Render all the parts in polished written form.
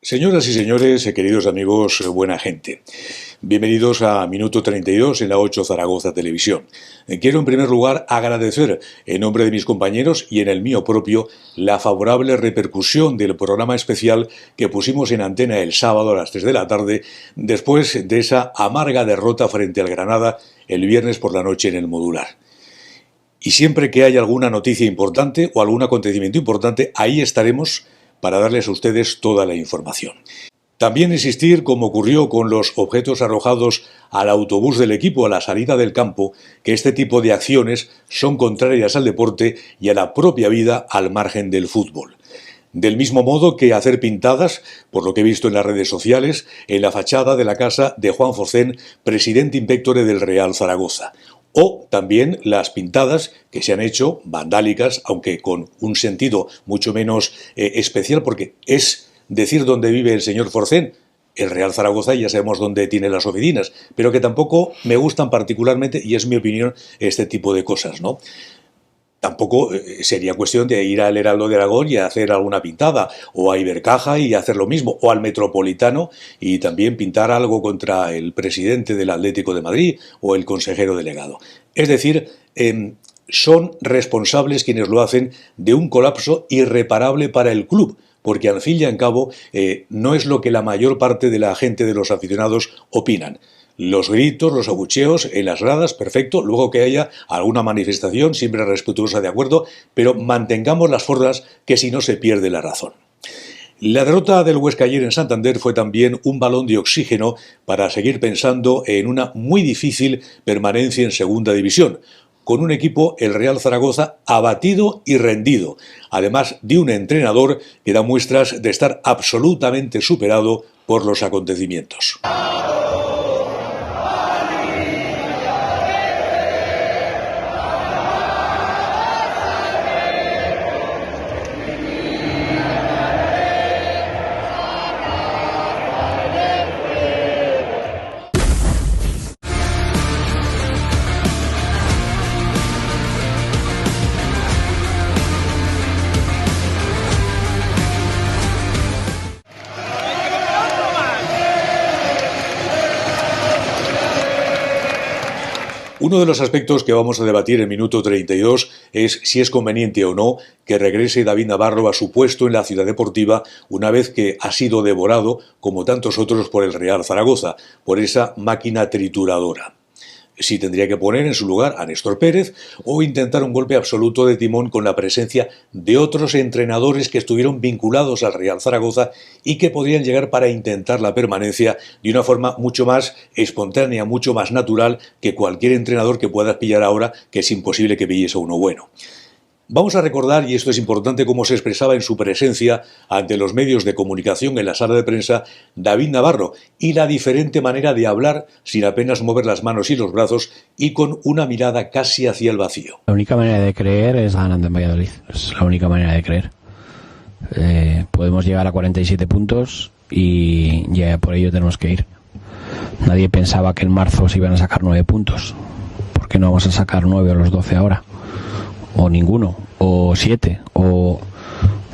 Señoras y señores, queridos amigos, buena gente, bienvenidos a Minuto 32 en la 8 Zaragoza Televisión. Quiero en primer lugar agradecer en nombre de mis compañeros y en el mío propio la favorable repercusión del programa especial que pusimos en antena el sábado a las 3 de la tarde después de esa amarga derrota frente al Granada el viernes por la noche en el Modular. Y siempre que haya alguna noticia importante o algún acontecimiento importante, ahí estaremos para darles a ustedes toda la información. También insistir, como ocurrió con los objetos arrojados al autobús del equipo a la salida del campo, que este tipo de acciones son contrarias al deporte y a la propia vida al margen del fútbol. Del mismo modo que hacer pintadas, por lo que he visto en las redes sociales, en la fachada de la casa de Juan Forcén, presidente inspectore del Real Zaragoza. O también las pintadas que se han hecho, vandálicas, aunque con un sentido mucho menos especial, porque es decir dónde vive el señor Forcén, el Real Zaragoza, y ya sabemos dónde tiene las oficinas, pero que tampoco me gustan particularmente, y es mi opinión, este tipo de cosas, ¿no? Tampoco sería cuestión de ir al Heraldo de Aragón y hacer alguna pintada, o a Ibercaja y hacer lo mismo, o al Metropolitano y también pintar algo contra el presidente del Atlético de Madrid o el consejero delegado. Es decir, son responsables quienes lo hacen de un colapso irreparable para el club, porque al fin y al cabo no es lo que la mayor parte de la gente, de los aficionados, opinan. Los gritos, los abucheos en las gradas, perfecto, luego que haya alguna manifestación, siempre respetuosa, de acuerdo, pero mantengamos las formas, que si no se pierde la razón. La derrota del Huesca ayer en Santander fue también un balón de oxígeno para seguir pensando en una muy difícil permanencia en Segunda División, con un equipo, el Real Zaragoza, abatido y rendido, además de un entrenador que da muestras de estar absolutamente superado por los acontecimientos. Uno de los aspectos que vamos a debatir en Minuto 32 es si es conveniente o no que regrese David Navarro a su puesto en la Ciudad Deportiva una vez que ha sido devorado, como tantos otros, por el Real Zaragoza, por esa máquina trituradora. Si tendría que poner en su lugar a Néstor Pérez o intentar un golpe absoluto de timón con la presencia de otros entrenadores que estuvieron vinculados al Real Zaragoza y que podrían llegar para intentar la permanencia de una forma mucho más espontánea, mucho más natural que cualquier entrenador que puedas pillar ahora, que es imposible que pilles a uno bueno. Vamos a recordar, y esto es importante, cómo se expresaba en su presencia ante los medios de comunicación en la sala de prensa David Navarro y la diferente manera de hablar sin apenas mover las manos y los brazos y con una mirada casi hacia el vacío. La única manera de creer es ganando en Valladolid, es la única manera de creer. Podemos llegar a 47 puntos y ya por ello tenemos que ir. Nadie pensaba que en marzo se iban a sacar 9 puntos. ¿Por qué no vamos a sacar 9 o los 12 ahora? O ninguno, o 7, o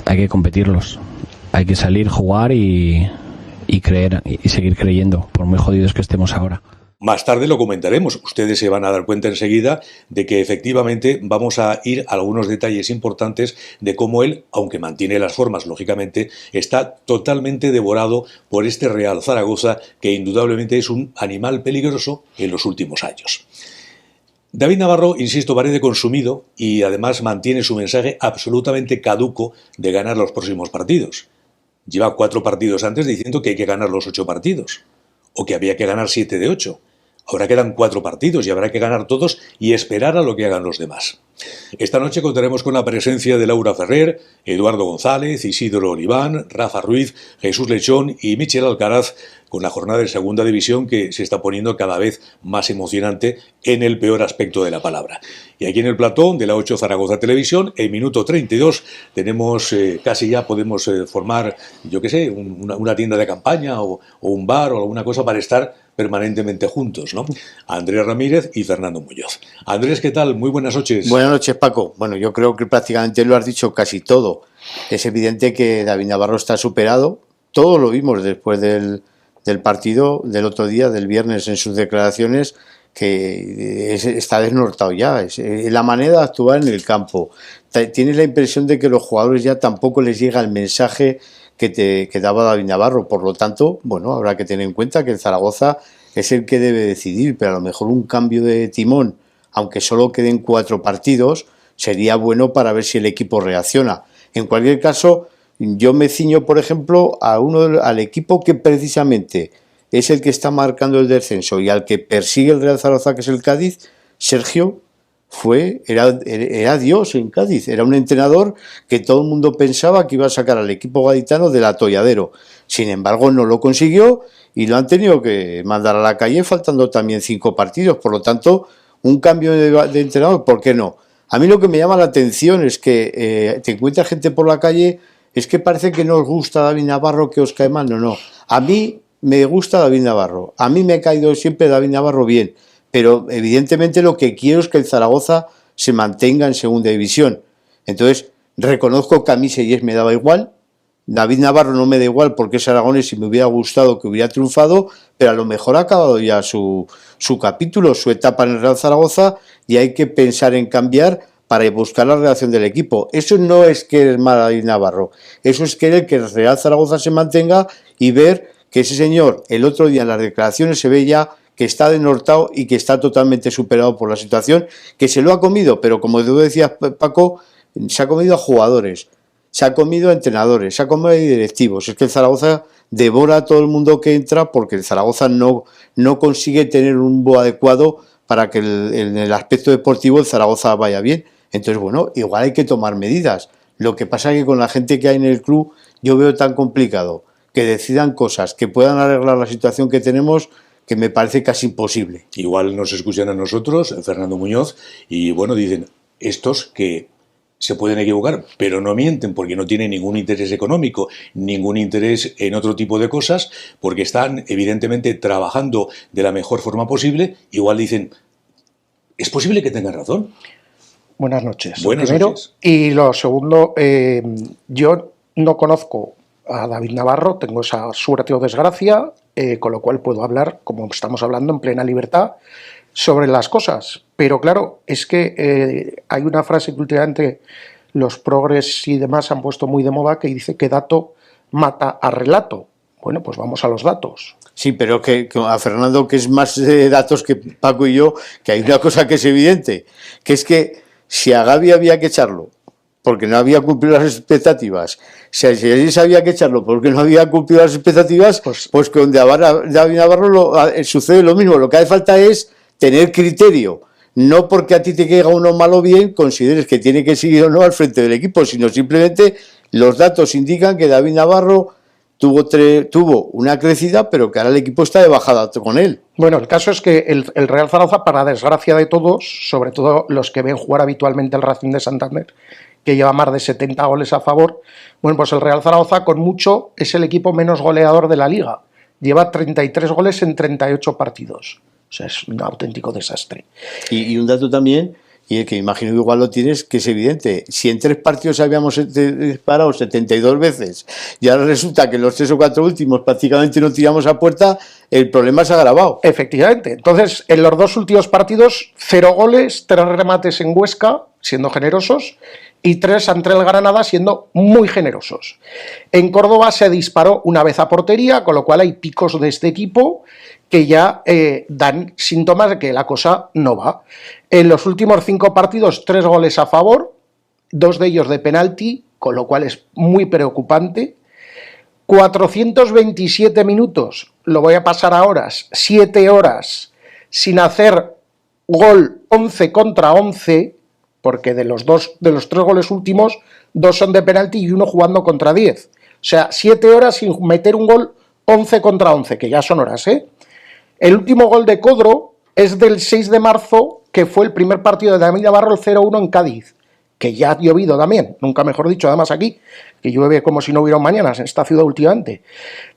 hay que competirlos. Hay que salir, jugar y creer, y seguir creyendo, por muy jodidos que estemos ahora. Más tarde lo comentaremos. Ustedes se van a dar cuenta enseguida de que efectivamente vamos a ir a algunos detalles importantes de cómo él, aunque mantiene las formas, lógicamente, está totalmente devorado por este Real Zaragoza, que indudablemente es un animal peligroso en los últimos años. David Navarro, insisto, parece consumido y además mantiene su mensaje absolutamente caduco de ganar los próximos partidos. Lleva 4 partidos antes diciendo que hay que ganar los 8 partidos, o que había que ganar 7 de 8. Ahora quedan 4 partidos y habrá que ganar todos y esperar a lo que hagan los demás. Esta noche contaremos con la presencia de Laura Ferrer, Eduardo González, Isidro Oliván, Rafa Ruiz, Jesús Lechón y Michel Alcaraz, con la jornada de Segunda División que se está poniendo cada vez más emocionante en el peor aspecto de la palabra. Y aquí en el platón de la 8 Zaragoza Televisión, en Minuto 32, tenemos casi ya podemos formar, yo qué sé, una tienda de campaña o un bar o alguna cosa para estar permanentemente juntos, ¿no? Andrés Ramírez y Fernando Muñoz. Andrés, ¿qué tal? Muy buenas noches. Buenas noches, Paco. Bueno, yo creo que prácticamente lo has dicho casi todo. Es evidente que David Navarro está superado, todos lo vimos después del partido del otro día, del viernes, en sus declaraciones, que está desnortado ya. La manera de actuar en el campo. Tienes la impresión de que los jugadores ya tampoco les llega el mensaje que daba David Navarro. Por lo tanto, bueno, habrá que tener en cuenta que el Zaragoza es el que debe decidir, pero a lo mejor un cambio de timón, aunque solo queden 4 partidos, sería bueno para ver si el equipo reacciona. En cualquier caso, yo me ciño, por ejemplo, al equipo que precisamente es el que está marcando el descenso y al que persigue el Real Zaragoza, que es el Cádiz. Sergio era Dios en Cádiz, era un entrenador que todo el mundo pensaba que iba a sacar al equipo gaditano del atolladero. Sin embargo, no lo consiguió y lo han tenido que mandar a la calle, faltando también 5 partidos. Por lo tanto, un cambio de entrenador, ¿por qué no? A mí lo que me llama la atención es que te encuentras gente por la calle, es que parece que no os gusta David Navarro, que os cae mal. No. A mí me gusta David Navarro, a mí me ha caído siempre David Navarro bien, pero evidentemente lo que quiero es que el Zaragoza se mantenga en segunda división. Entonces, reconozco que a mí Seyés me daba igual, David Navarro no me da igual porque es aragonés y me hubiera gustado que hubiera triunfado, pero a lo mejor ha acabado ya su capítulo, su etapa en el Real Zaragoza, y hay que pensar en cambiar para buscar la relación del equipo. Eso no es que es mal David Navarro, eso es querer que el Real Zaragoza se mantenga y ver que ese señor, el otro día en las declaraciones se ve ya que está desnortado y que está totalmente superado por la situación, que se lo ha comido, pero como tú decías, Paco, se ha comido a jugadores, se ha comido a entrenadores, se ha comido a directivos. Es que el Zaragoza devora a todo el mundo que entra porque el Zaragoza no consigue tener un rumbo adecuado para que en el aspecto deportivo el Zaragoza vaya bien. Entonces, bueno, igual hay que tomar medidas. Lo que pasa es que con la gente que hay en el club yo veo tan complicado que decidan cosas que puedan arreglar la situación que tenemos, que me parece casi imposible. Igual nos escuchan a nosotros, Fernando Muñoz, y bueno, dicen, estos que se pueden equivocar, pero no mienten porque no tienen ningún interés económico, ningún interés en otro tipo de cosas, porque están evidentemente trabajando de la mejor forma posible. Igual dicen, es posible que tengan razón. Buenas noches. Buenas noches. Y lo segundo, yo no conozco a David Navarro, tengo esa suerte o desgracia, con lo cual puedo hablar, como estamos hablando, en plena libertad sobre las cosas. Pero claro, es que hay una frase que últimamente los progres y demás han puesto muy de moda, que dice que dato mata a relato. Bueno, pues vamos a los datos. Sí, pero que a Fernando, que es más de datos que Paco y yo, que hay una cosa que es evidente, que es que si a Gavi había que echarlo porque no había cumplido las expectativas, si había que echarlo porque no había cumplido las expectativas, pues con David Navarro sucede lo mismo. Lo que hace falta es tener criterio, no porque a ti te caiga uno malo o bien, consideres que tiene que seguir o no al frente del equipo, sino simplemente los datos indican que David Navarro tuvo una crecida, pero que ahora el equipo está de bajada con él. Bueno, el caso es que el Real Zaragoza, para desgracia de todos, sobre todo los que ven jugar habitualmente el Racing de Santander, que lleva más de 70 goles a favor, bueno, pues el Real Zaragoza con mucho es el equipo menos goleador de la Liga. Lleva 33 goles en 38 partidos. O sea, es un auténtico desastre. Y un dato también, y el que imagino que igual lo tienes, que es evidente, si en 3 partidos habíamos disparado 72 veces y ahora resulta que en los 3 o 4 últimos prácticamente no tiramos a puerta, el problema se ha agravado. Efectivamente. Entonces, en los 2 últimos partidos, 0 goles, 3 remates en Huesca, siendo generosos, y 3 ante el Granada, siendo muy generosos. En Córdoba se disparó una vez a portería, con lo cual hay picos de este equipo que ya dan síntomas de que la cosa no va. En los últimos 5 partidos, 3 goles a favor, 2 de ellos de penalti, con lo cual es muy preocupante. 427 minutos, lo voy a pasar a horas, 7 horas, sin hacer gol, 11 contra 11, porque de los 3 goles últimos, 2 son de penalti y 1 jugando contra 10. O sea, 7 horas sin meter un gol, 11 contra 11, que ya son horas, ¿eh? El último gol de Codro es del 6 de marzo, que fue el primer partido de David Navarro, el 0-1 en Cádiz, que ya ha llovido también, nunca mejor dicho, además aquí, que llueve como si no hubiera un mañana en esta ciudad últimamente.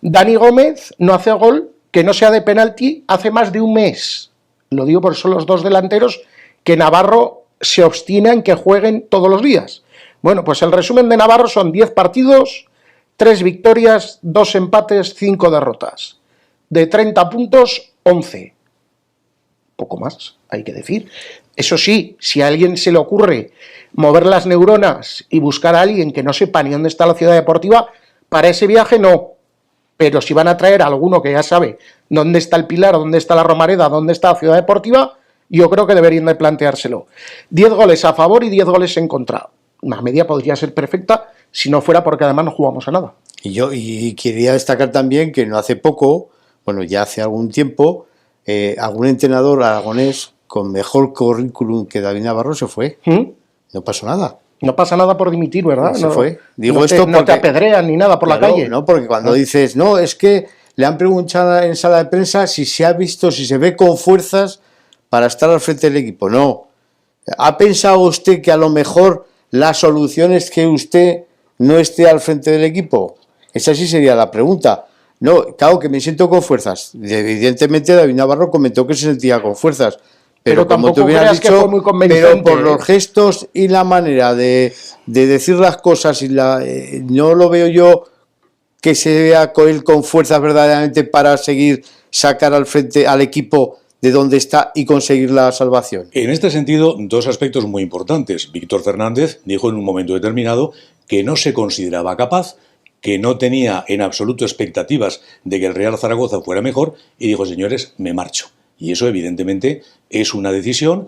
Dani Gómez no hace gol que no sea de penalti hace más de un mes. Lo digo porque son los 2 delanteros que Navarro se obstina en que jueguen todos los días. Bueno, pues el resumen de Navarro son 10 partidos, 3 victorias, 2 empates, 5 derrotas. De 30 puntos, 11. Poco más, hay que decir. Eso sí, si a alguien se le ocurre mover las neuronas y buscar a alguien que no sepa ni dónde está la ciudad deportiva, para ese viaje no. Pero si van a traer a alguno que ya sabe dónde está el Pilar, dónde está la Romareda, dónde está la ciudad deportiva, yo creo que deberían de planteárselo. 10 goles a favor y 10 goles en contra. Una media podría ser perfecta si no fuera porque además no jugamos a nada. Y quería destacar también que no hace poco, bueno, ya hace algún tiempo, algún entrenador aragonés con mejor currículum que David Navarro se fue. No pasó nada. No pasa nada por dimitir, ¿verdad? Se fue. Digo no esto porque no te apedrean ni nada por la calle. No, porque cuando dices, no, es que le han preguntado en sala de prensa si se ha visto, si se ve con fuerzas para estar al frente del equipo. No. ¿Ha pensado usted que a lo mejor la solución es que usted no esté al frente del equipo? Esa sí sería la pregunta. No, claro que me siento con fuerzas. Evidentemente David Navarro comentó que se sentía con fuerzas. Pero como te hubieras dicho, que fue muy convincente, pero por los gestos y la manera de decir las cosas y no lo veo yo que se vea con él con fuerzas verdaderamente para seguir sacar al frente al equipo de donde está y conseguir la salvación. En este sentido, dos aspectos muy importantes. Víctor Fernández dijo en un momento determinado que no se consideraba capaz, que no tenía en absoluto expectativas de que el Real Zaragoza fuera mejor y dijo, señores, me marcho. Y eso evidentemente es una decisión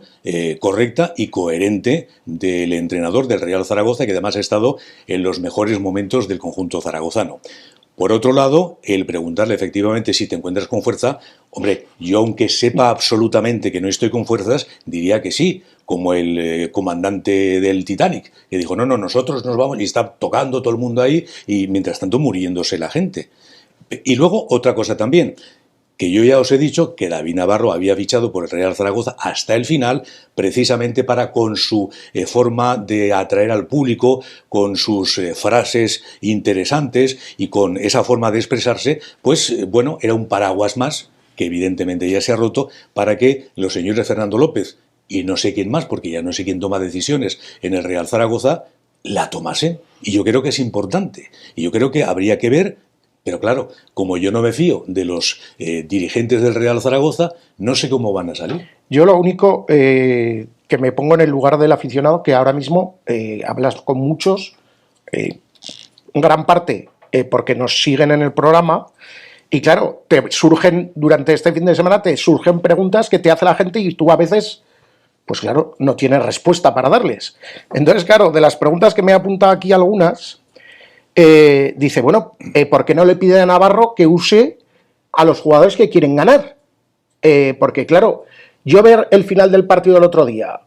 correcta y coherente del entrenador del Real Zaragoza, que además ha estado en los mejores momentos del conjunto zaragozano. Por otro lado, el preguntarle efectivamente si te encuentras con fuerza, hombre, yo aunque sepa absolutamente que no estoy con fuerzas, diría que sí, como el comandante del Titanic, que dijo, no, nosotros nos vamos, y está tocando todo el mundo ahí, y mientras tanto muriéndose la gente. Y luego otra cosa también, que yo ya os he dicho que David Navarro había fichado por el Real Zaragoza hasta el final, precisamente para con su forma de atraer al público, con sus frases interesantes y con esa forma de expresarse, pues bueno, era un paraguas más, que evidentemente ya se ha roto, para que los señores Fernando López y no sé quién más, porque ya no sé quién toma decisiones en el Real Zaragoza, la tomasen. Y yo creo que es importante. Y yo creo que habría que ver. Pero claro, como yo no me fío de los dirigentes del Real Zaragoza, no sé cómo van a salir. Yo lo único que me pongo en el lugar del aficionado, que ahora mismo hablas con muchos, gran parte porque nos siguen en el programa, y claro, durante este fin de semana te surgen preguntas que te hace la gente y tú a veces, pues claro, no tienes respuesta para darles. Entonces, claro, de las preguntas que me he apuntado aquí algunas... dice, bueno, ¿por qué no le pide a Navarro que use a los jugadores que quieren ganar? Porque claro, yo ver el final del partido del otro día,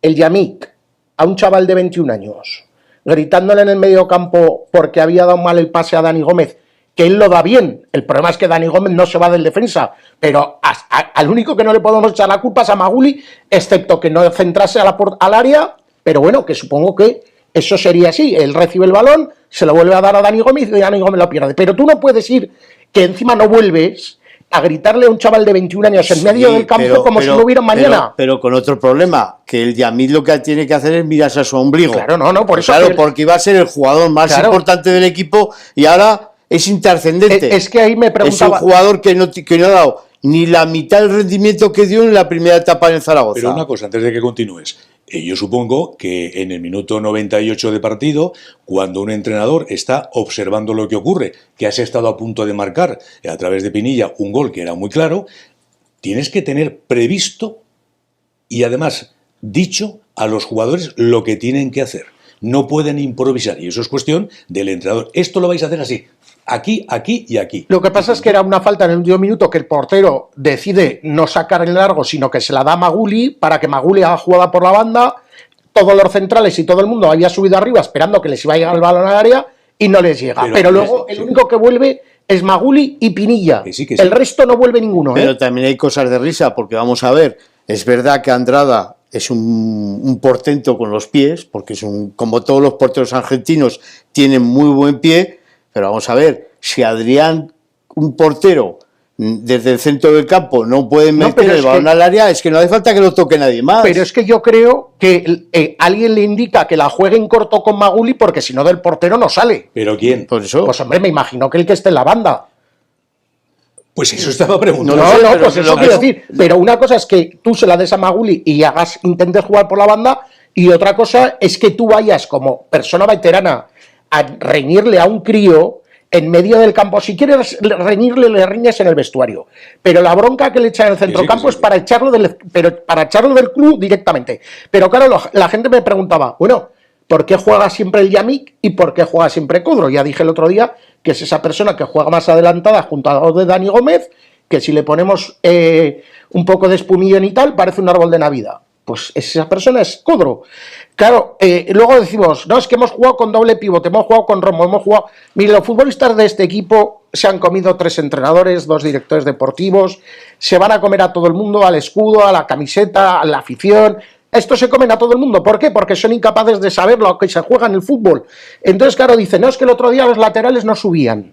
el Yamik, a un chaval de 21 años, gritándole en el medio campo porque había dado mal el pase a Dani Gómez, que él lo da bien, el problema es que Dani Gómez no se va del defensa, pero al único que no le podemos echar la culpa es a Maguli, excepto que no centrase al área, pero bueno, que supongo que eso sería así, él recibe el balón, se lo vuelve a dar a Dani Gómez y Dani Gómez lo pierde. Pero tú no puedes ir, que encima no vuelves, a gritarle a un chaval de 21 años en medio del campo como si no hubiera mañana. Pero con otro problema, que el Yamil lo que tiene que hacer es mirarse a su ombligo. Claro, no, por eso. Claro, porque iba a ser el jugador más importante del equipo y ahora es intrascendente. Es que ahí me preguntaba... Es un jugador que no ha dado ni la mitad del rendimiento que dio en la primera etapa en Zaragoza. Pero una cosa, antes de que continúes. Yo supongo que en el minuto 98 de partido, cuando un entrenador está observando lo que ocurre, que has estado a punto de marcar a través de Pinilla un gol que era muy claro, tienes que tener previsto y además dicho a los jugadores lo que tienen que hacer. No pueden improvisar y eso es cuestión del entrenador. Esto lo vais a hacer así. Aquí, aquí y aquí. Lo que pasa es que era una falta en el último minuto que el portero decide no sacar el largo, sino que se la da a Maguli para que Maguli haga jugada por la banda. Todos los centrales y todo el mundo había subido arriba esperando que les iba a llegar el balón al área y no les llega. Pero luego el único que vuelve es Maguli y Pinilla. Que sí. El resto no vuelve ninguno. Pero también hay cosas de risa, porque vamos a ver, es verdad que Andrada es un portento con los pies, porque es como todos los porteros argentinos, tienen muy buen pie. Pero vamos a ver, si Adrián, un portero desde el centro del campo no pueden No, meter pero el es balón que- al área, es que no hace falta que lo toque nadie más. Pero es que yo creo que alguien le indica que la juegue en corto con Maguli porque si no del portero no sale. ¿Pero quién? Por eso. Pues hombre, me imagino que el que esté en la banda. Pues eso estaba preguntando. No lo sé, pero pues eso lo quiero que- decir. Pero una cosa es que tú se la des a Maguli y intentes jugar por la banda, y otra cosa es que tú vayas como persona veterana a reñirle a un crío en medio del campo. Si quieres reñirle, le riñes en el vestuario. Pero la bronca que le echan en el centrocampo es para echarlo del club directamente. Pero claro, la gente me preguntaba, bueno, ¿por qué juega siempre el Yamik y por qué juega siempre Codro? Ya dije el otro día que es esa persona que juega más adelantada junto a los de Dani Gómez, que si le ponemos un poco de espumillón y tal, parece un árbol de Navidad. Pues esa persona es Codro. Claro, luego decimos, no, es que hemos jugado con doble pivote, hemos jugado con Romo, hemos jugado... Mire, los futbolistas de este equipo se han comido 3 entrenadores, 2 directores deportivos, se van a comer a todo el mundo, al escudo, a la camiseta, a la afición... Esto se comen a todo el mundo. ¿Por qué? Porque son incapaces de saber lo que se juega en el fútbol. Entonces, claro, dicen, no, es que el otro día los laterales no subían.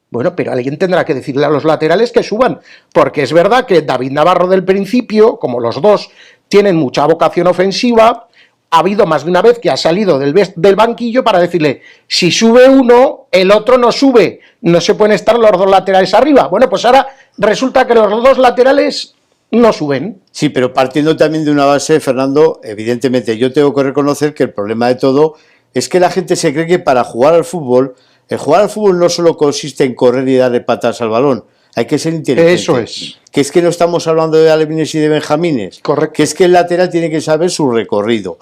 Bueno, pero alguien tendrá que decirle a los laterales que suban, porque es verdad que David Navarro del principio, como los dos tienen mucha vocación ofensiva, ha habido más de una vez que ha salido del banquillo para decirle, si sube uno, el otro no sube, no se pueden estar los dos laterales arriba. Bueno, pues ahora resulta que los dos laterales no suben. Sí, pero partiendo también de una base, Fernando, evidentemente yo tengo que reconocer que el problema de todo es que la gente se cree que para jugar al fútbol, el jugar al fútbol no solo consiste en correr y darle patas al balón, hay que ser inteligente. Eso es. Que es que no estamos hablando de alevines y de benjamines. Correcto. Que es que el lateral tiene que saber su recorrido.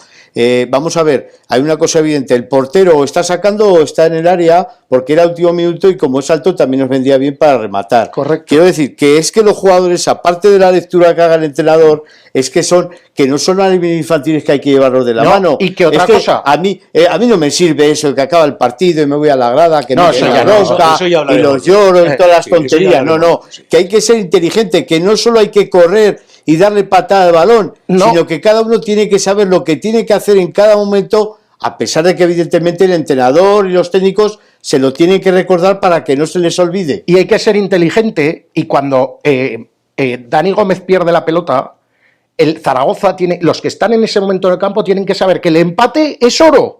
Vamos a ver, hay una cosa evidente, el portero o está sacando o está en el área porque era último minuto y como es alto también nos vendría bien para rematar. Correcto. Quiero decir que es que los jugadores, aparte de la lectura que haga el entrenador, es que no son alevines infantiles que hay que llevarlos de la No, mano. y que otra Es cosa. a mí no me sirve eso, que acaba el partido y me voy a la grada, que No, me eso la ya no, bronca eso ya y hablaremos. los lloros y todas las Sí, eso ya tonterías. No, hablaremos, sí. que hay que ser inteligente, que no solo hay que correr y darle patada al balón, No. sino que cada uno tiene que saber lo que tiene que hacer en cada momento, a pesar de que evidentemente el entrenador y los técnicos se lo tienen que recordar para que no se les olvide. Y hay que ser inteligente, y cuando Dani Gómez pierde la pelota, el Zaragoza los que están en ese momento del campo tienen que saber que el empate es oro.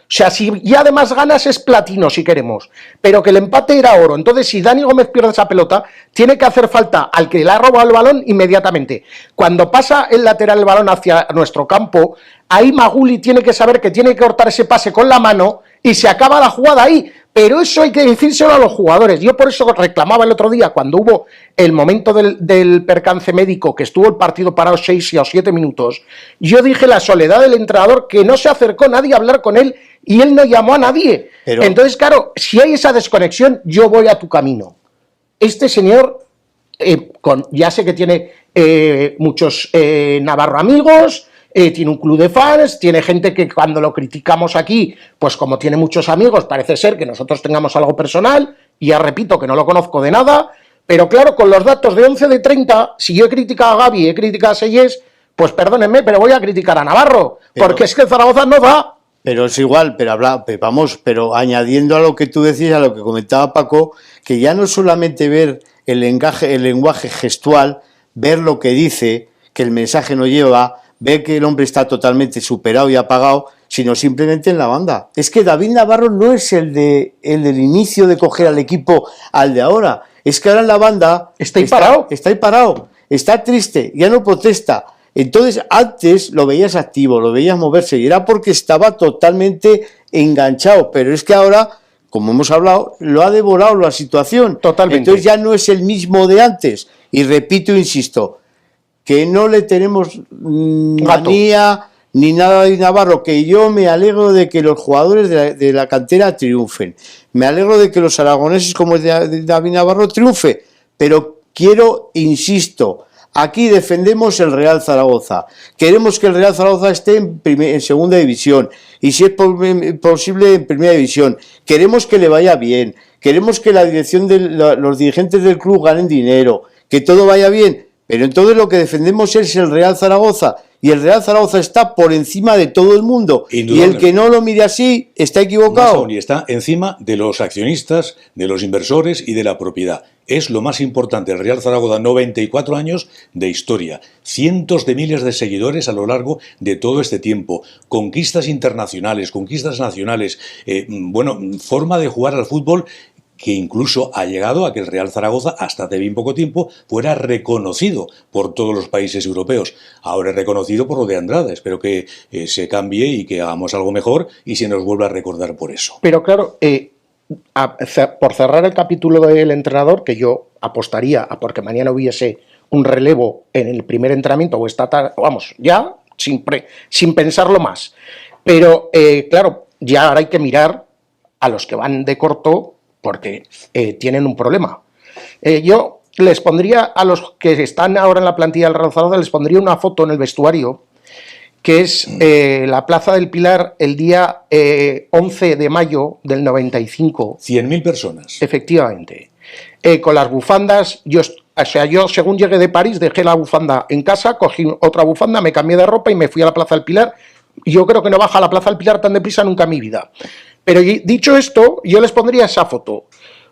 O sea, si ya además ganas es platino si queremos, pero que el empate era oro. Entonces, si Dani Gómez pierde esa pelota, tiene que hacer falta al que le ha robado el balón inmediatamente. Cuando pasa el lateral el balón hacia nuestro campo, ahí Maguli tiene que saber que tiene que cortar ese pase con la mano y se acaba la jugada ahí. Pero eso hay que decírselo a los jugadores. Yo por eso reclamaba el otro día, cuando hubo el momento del percance médico, que estuvo el partido parado 6 o 7 minutos, yo dije la soledad del entrenador, que no se acercó nadie a hablar con él y él no llamó a nadie. Pero- Entonces, claro, si hay esa desconexión, yo voy a tu camino. Este señor, ya sé que tiene muchos Navarro amigos, tiene un club de fans, tiene gente que cuando lo criticamos aquí, pues como tiene muchos amigos, parece ser que nosotros tengamos algo personal, y ya repito que no lo conozco de nada, pero claro, con los datos de 11 de 30, si yo he criticado a Gavi, he criticado a Seyes, pues perdónenme, pero voy a criticar a Navarro, porque es que Zaragoza no da. Pero es igual, pero añadiendo a lo que tú decías, a lo que comentaba Paco, que ya no solamente ver el lenguaje gestual, ver lo que dice, que el mensaje no lleva, ver que el hombre está totalmente superado y apagado, sino simplemente en la banda. Es que David Navarro no es el del inicio de coger al equipo al de ahora. Es que ahora en la banda Está ahí parado. Está ahí parado, está triste, ya no protesta. Entonces, antes lo veías activo, lo veías moverse y era porque estaba totalmente enganchado, pero es que ahora, como hemos hablado, lo ha devorado la situación. Totalmente. Entonces ya no es el mismo de antes. Y repito, insisto, que no le tenemos manía ni nada de Navarro, que yo me alegro de que los jugadores de la cantera triunfen. Me alegro de que los aragoneses como el de David Navarro triunfe, pero quiero, insisto, aquí defendemos el Real Zaragoza. Queremos que el Real Zaragoza esté en segunda división y si es posible en primera división. Queremos que le vaya bien. Queremos que la dirección de los dirigentes del club ganen dinero, que todo vaya bien. Pero entonces lo que defendemos es el Real Zaragoza. Y el Real Zaragoza está por encima de todo el mundo. Y el que no lo mire así está equivocado. Y está encima de los accionistas, de los inversores y de la propiedad. es lo más importante. El Real Zaragoza, 94 años de historia, cientos de miles de seguidores a lo largo de todo este tiempo, conquistas internacionales, conquistas nacionales, forma de jugar al fútbol que incluso ha llegado a que el Real Zaragoza, hasta hace bien poco tiempo, fuera reconocido por todos los países europeos. Ahora es reconocido por lo de Andrada. Espero que se cambie y que hagamos algo mejor y se nos vuelva a recordar por eso. Pero claro, por cerrar el capítulo del entrenador, que yo apostaría a porque mañana hubiese un relevo en el primer entrenamiento o esta tarde, vamos, ya sin pensarlo más. Pero claro, ya ahora hay que mirar a los que van de corto porque tienen un problema. Yo les pondría a los que están ahora en la plantilla del Real Zaragoza, les pondría una foto en el vestuario, que es la Plaza del Pilar el día 11 de mayo del 95. 100.000 personas. Efectivamente. Con las bufandas, yo según llegué de París dejé la bufanda en casa, cogí otra bufanda, me cambié de ropa y me fui a la Plaza del Pilar. Yo creo que no baja a la Plaza del Pilar tan deprisa nunca en mi vida. Pero dicho esto, yo les pondría esa foto,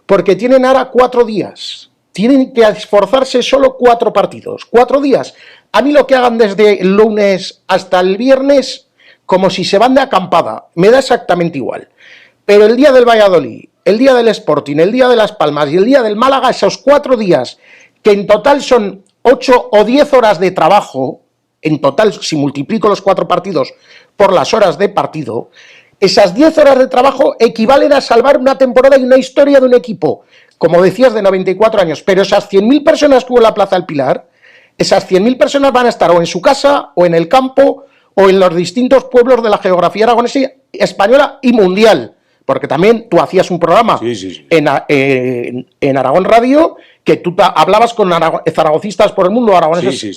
porque tienen ahora 4 días. Tienen que esforzarse solo 4 partidos. 4 días. A mí lo que hagan desde el lunes hasta el viernes, como si se van de acampada, me da exactamente igual. Pero el día del Valladolid, el día del Sporting, el día de Las Palmas y el día del Málaga, esos 4 días, que en total son 8 o 10 horas de trabajo, en total, si multiplico los 4 partidos por las horas de partido, esas 10 horas de trabajo equivalen a salvar una temporada y una historia de un equipo, como decías, de 94 años. Pero esas 100.000 personas que hubo en la Plaza del Pilar, esas 100.000 personas van a estar o en su casa, o en el campo, o en los distintos pueblos de la geografía aragonesa, española y mundial. Porque también tú hacías un programa en Aragón Radio, que tú hablabas con zaragocistas por el mundo, aragoneses,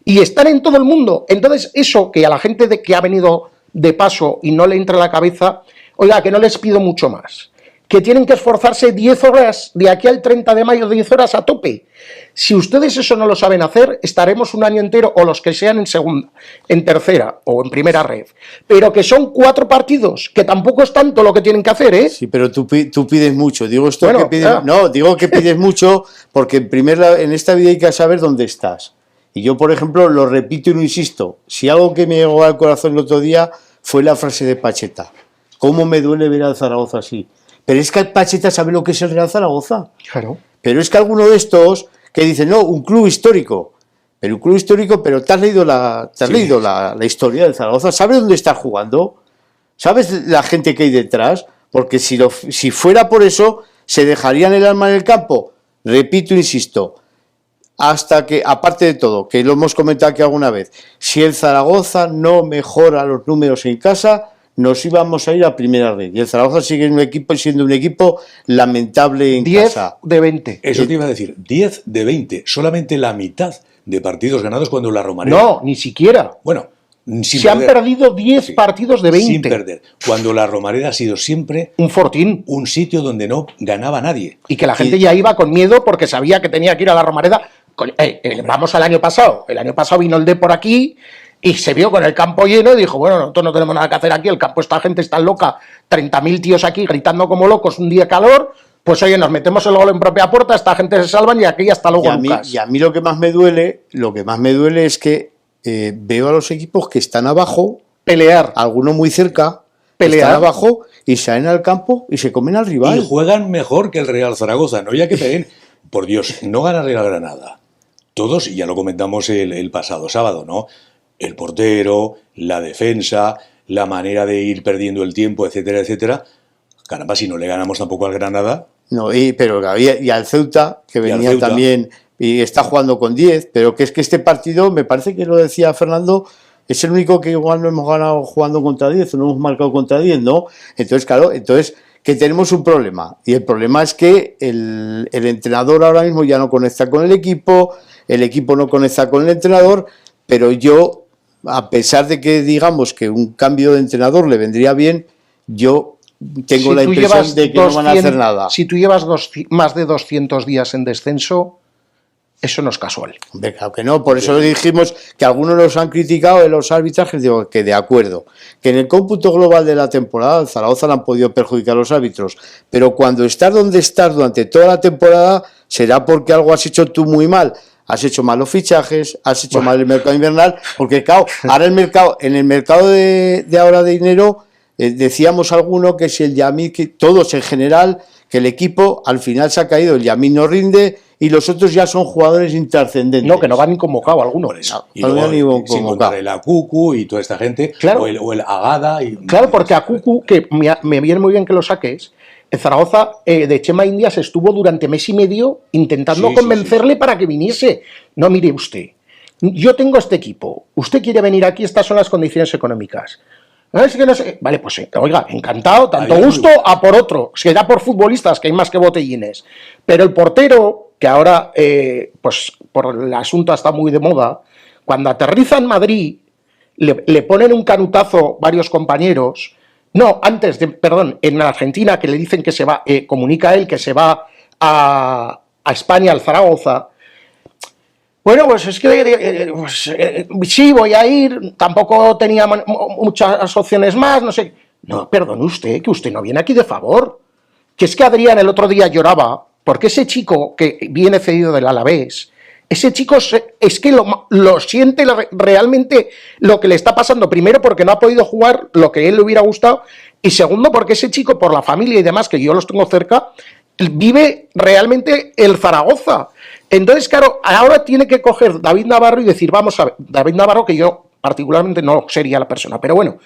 y están en todo el mundo. Entonces, eso que a la gente que ha venido de paso y no le entra a la cabeza, oiga, que no les pido mucho más, que tienen que esforzarse 10 horas de aquí al 30 de mayo, 10 horas a tope. Si ustedes eso no lo saben hacer, estaremos un año entero, o los que sean en segunda, en tercera o en primera red, pero que son 4 partidos, que tampoco es tanto lo que tienen que hacer, ¿eh? Sí, pero tú pides mucho. Digo esto bueno, que pides, no, digo que pides mucho porque en esta vida hay que saber dónde estás. Y yo, por ejemplo, lo repito y lo insisto, si algo que me llegó al corazón el otro día fue la frase de Pacheta. ¿Cómo me duele ver al Zaragoza así? Pero es que el Pacheta sabe lo que es el Real Zaragoza. Claro. Pero es que alguno de estos que dicen, no, un club histórico. Pero un club histórico, pero te has leído la historia del Zaragoza. ¿Sabes dónde estás jugando? ¿Sabes la gente que hay detrás? Porque si fuera por eso, se dejarían el alma en el campo. Repito, insisto, hasta que, aparte de todo, que lo hemos comentado aquí alguna vez, si el Zaragoza no mejora los números en casa, nos íbamos a ir a primera red. Y el Zaragoza sigue siendo un equipo lamentable en 10 casa. 10 de 20. Eso te iba a decir, 10 de 20, solamente la mitad de partidos ganados cuando la Romareda. No, ni siquiera. Bueno, se han perdido 10 partidos de 20. Sin perder. Cuando la Romareda ha sido siempre un fortín. Un sitio donde no ganaba nadie. Y que la gente ya iba con miedo porque sabía que tenía que ir a la Romareda. Vamos al año pasado. El año pasado vino el D por aquí y se vio con el campo lleno y dijo, bueno, nosotros no tenemos nada que hacer aquí, el campo, esta gente está loca, 30.000 tíos aquí gritando como locos, un día de calor, pues oye, nos metemos el gol en propia puerta, esta gente se salvan y aquí hasta luego Lucas. Y a mí lo que más me duele es que veo a los equipos que están abajo, pelear, algunos muy cerca, están abajo y salen al campo y se comen al rival. Y juegan mejor que el Real Zaragoza, no ya que peleen. Por Dios, no gana Real Granada. Todos, y ya lo comentamos el pasado sábado, ¿no? El portero, la defensa, la manera de ir perdiendo el tiempo, etcétera, etcétera. Caramba, si no le ganamos tampoco al Granada. No, pero y al Ceuta, que venía también y está jugando con 10, pero que es que este partido, me parece que lo decía Fernando, es el único que igual no hemos ganado jugando contra 10, o no hemos marcado contra 10, ¿no? Entonces, claro, que tenemos un problema, y el problema es que el entrenador ahora mismo ya no conecta con el equipo no conecta con el entrenador, pero yo, a pesar de que digamos que un cambio de entrenador le vendría bien, yo tengo la impresión de que no van a hacer nada. Si tú llevas más de 200 días en descenso, eso no es casual. Hombre, claro que no, por eso dijimos que algunos los han criticado en los arbitrajes, digo que de acuerdo, que en el cómputo global de la temporada al Zaragoza le han podido perjudicar los árbitros, pero cuando estás donde estás durante toda la temporada será porque algo has hecho tú muy mal. Has hecho mal los fichajes, has hecho mal el mercado invernal, porque claro, ahora en el mercado de ahora de dinero, decíamos alguno que si el Yamil, que todos en general, que el equipo al final se ha caído, el Yamil no rinde y los otros ya son jugadores intrascendentes. No, que no van ni convocado alguno. Por eso. Y No luego, van ni sin contar el Akuku y toda esta gente, Claro. o el Agada. Claro, porque a Cucu, que me viene muy bien que lo saques, en Zaragoza de Chema Indias estuvo durante mes y medio intentando Sí, convencerle para que viniese. No, mire usted, yo tengo este equipo, usted quiere venir aquí, estas son las condiciones económicas. No, es que no sé. Vale, pues oiga, encantado, tanto Ahí, gusto a por otro. Si da por futbolistas, que hay más que botellines. Pero el portero, que ahora, pues por el asunto está muy de moda, cuando aterriza en Madrid, le ponen un canutazo varios compañeros. No, perdón, en Argentina, que le dicen que se va, comunica él que se va a España, al Zaragoza. Bueno, pues es que sí, voy a ir, tampoco tenía muchas opciones más, no sé. No, perdone usted, que usted no viene aquí de favor. Que es que Adrián el otro día lloraba, porque ese chico que viene cedido del Alavés, ese chico es que lo siente realmente lo que le está pasando. Primero, porque no ha podido jugar lo que a él le hubiera gustado, y segundo, porque ese chico, por la familia y demás, que yo los tengo cerca, vive realmente el Zaragoza. Entonces, claro, ahora tiene que coger David Navarro y decir, vamos a ver, David Navarro, que yo particularmente no sería la persona, pero bueno,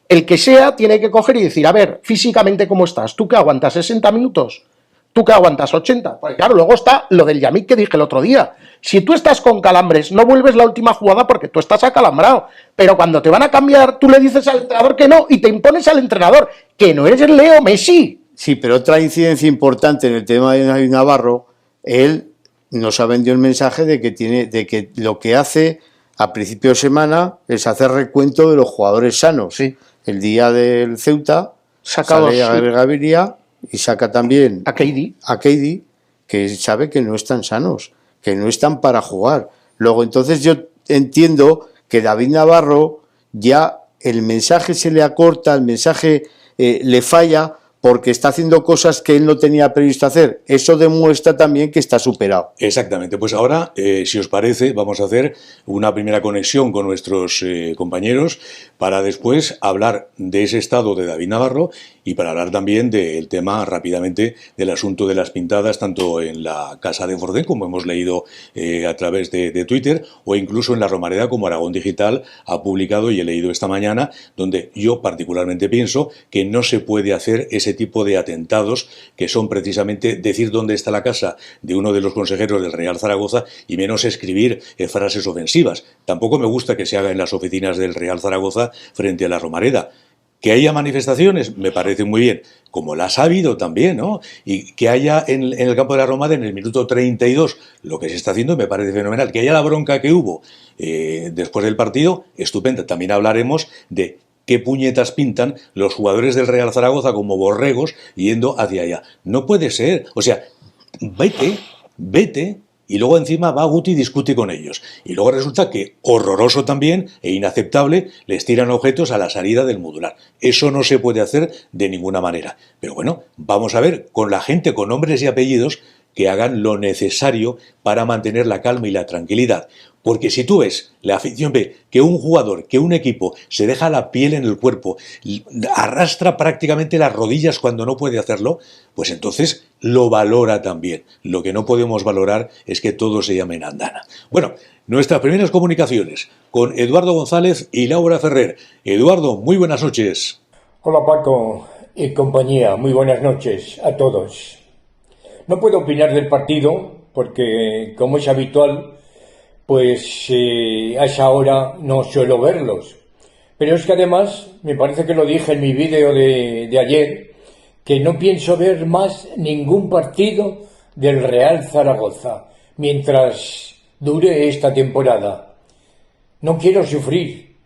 el que sea tiene que coger y decir, a ver, físicamente cómo estás, ¿tú qué aguantas 60 minutos? ¿Tú qué aguantas 80? Pues claro, luego está lo del Yamik que dije el otro día. Si tú estás con calambres, no vuelves la última jugada porque tú estás acalambrado. Pero cuando te van a cambiar, tú le dices al entrenador que no y te impones al entrenador que no eres el Leo Messi. Sí, pero otra incidencia importante en el tema de David Navarro, él nos ha vendido el mensaje de que lo que hace a principio de semana es hacer recuento de los jugadores sanos. Sí. El día del Ceuta sale a Gaviria y saca también A Keidi, que sabe que no están sanos, que no están para jugar. Luego, entonces yo entiendo que David Navarro ya el mensaje se le acorta, el mensaje le falla, porque está haciendo cosas que él no tenía previsto hacer. Eso demuestra también que está superado. Exactamente. Pues ahora, si os parece, vamos a hacer una primera conexión con nuestros compañeros para después hablar de ese estado de David Navarro y para hablar también del tema rápidamente del asunto de las pintadas, tanto en la Casa de Fordén, como hemos leído a través de Twitter, o incluso en la Romareda, como Aragón Digital ha publicado y he leído esta mañana, donde yo particularmente pienso que no se puede hacer ese tipo de atentados que son precisamente decir dónde está la casa de uno de los consejeros del Real Zaragoza y menos escribir frases ofensivas. Tampoco me gusta que se haga en las oficinas del Real Zaragoza frente a la Romareda. Que haya manifestaciones, me parece muy bien, como las ha habido también, ¿no? Y que haya en el campo de la Romareda, en el minuto 32, lo que se está haciendo me parece fenomenal. Que haya la bronca que hubo después del partido, estupenda. También hablaremos de qué puñetas pintan los jugadores del Real Zaragoza como borregos yendo hacia allá. No puede ser. O sea, vete. Y luego encima va Guti y discute con ellos. Y luego resulta que, horroroso también e inaceptable, les tiran objetos a la salida del modular. Eso no se puede hacer de ninguna manera. Pero bueno, vamos a ver con la gente con nombres y apellidos que hagan lo necesario para mantener la calma y la tranquilidad. Porque si tú ves, la afición ve que un jugador, que un equipo se deja la piel en el cuerpo, arrastra prácticamente las rodillas cuando no puede hacerlo, pues entonces lo valora también. Lo que no podemos valorar es que todo se llame andana. Bueno, nuestras primeras comunicaciones con Eduardo González y Laura Ferrer. Eduardo, muy buenas noches. Hola Paco y compañía, muy buenas noches a todos. No puedo opinar del partido porque, como es habitual, pues a esa hora no suelo verlos. Pero es que además, me parece que lo dije en mi vídeo de ayer, que no pienso ver más ningún partido del Real Zaragoza mientras dure esta temporada. No quiero sufrir,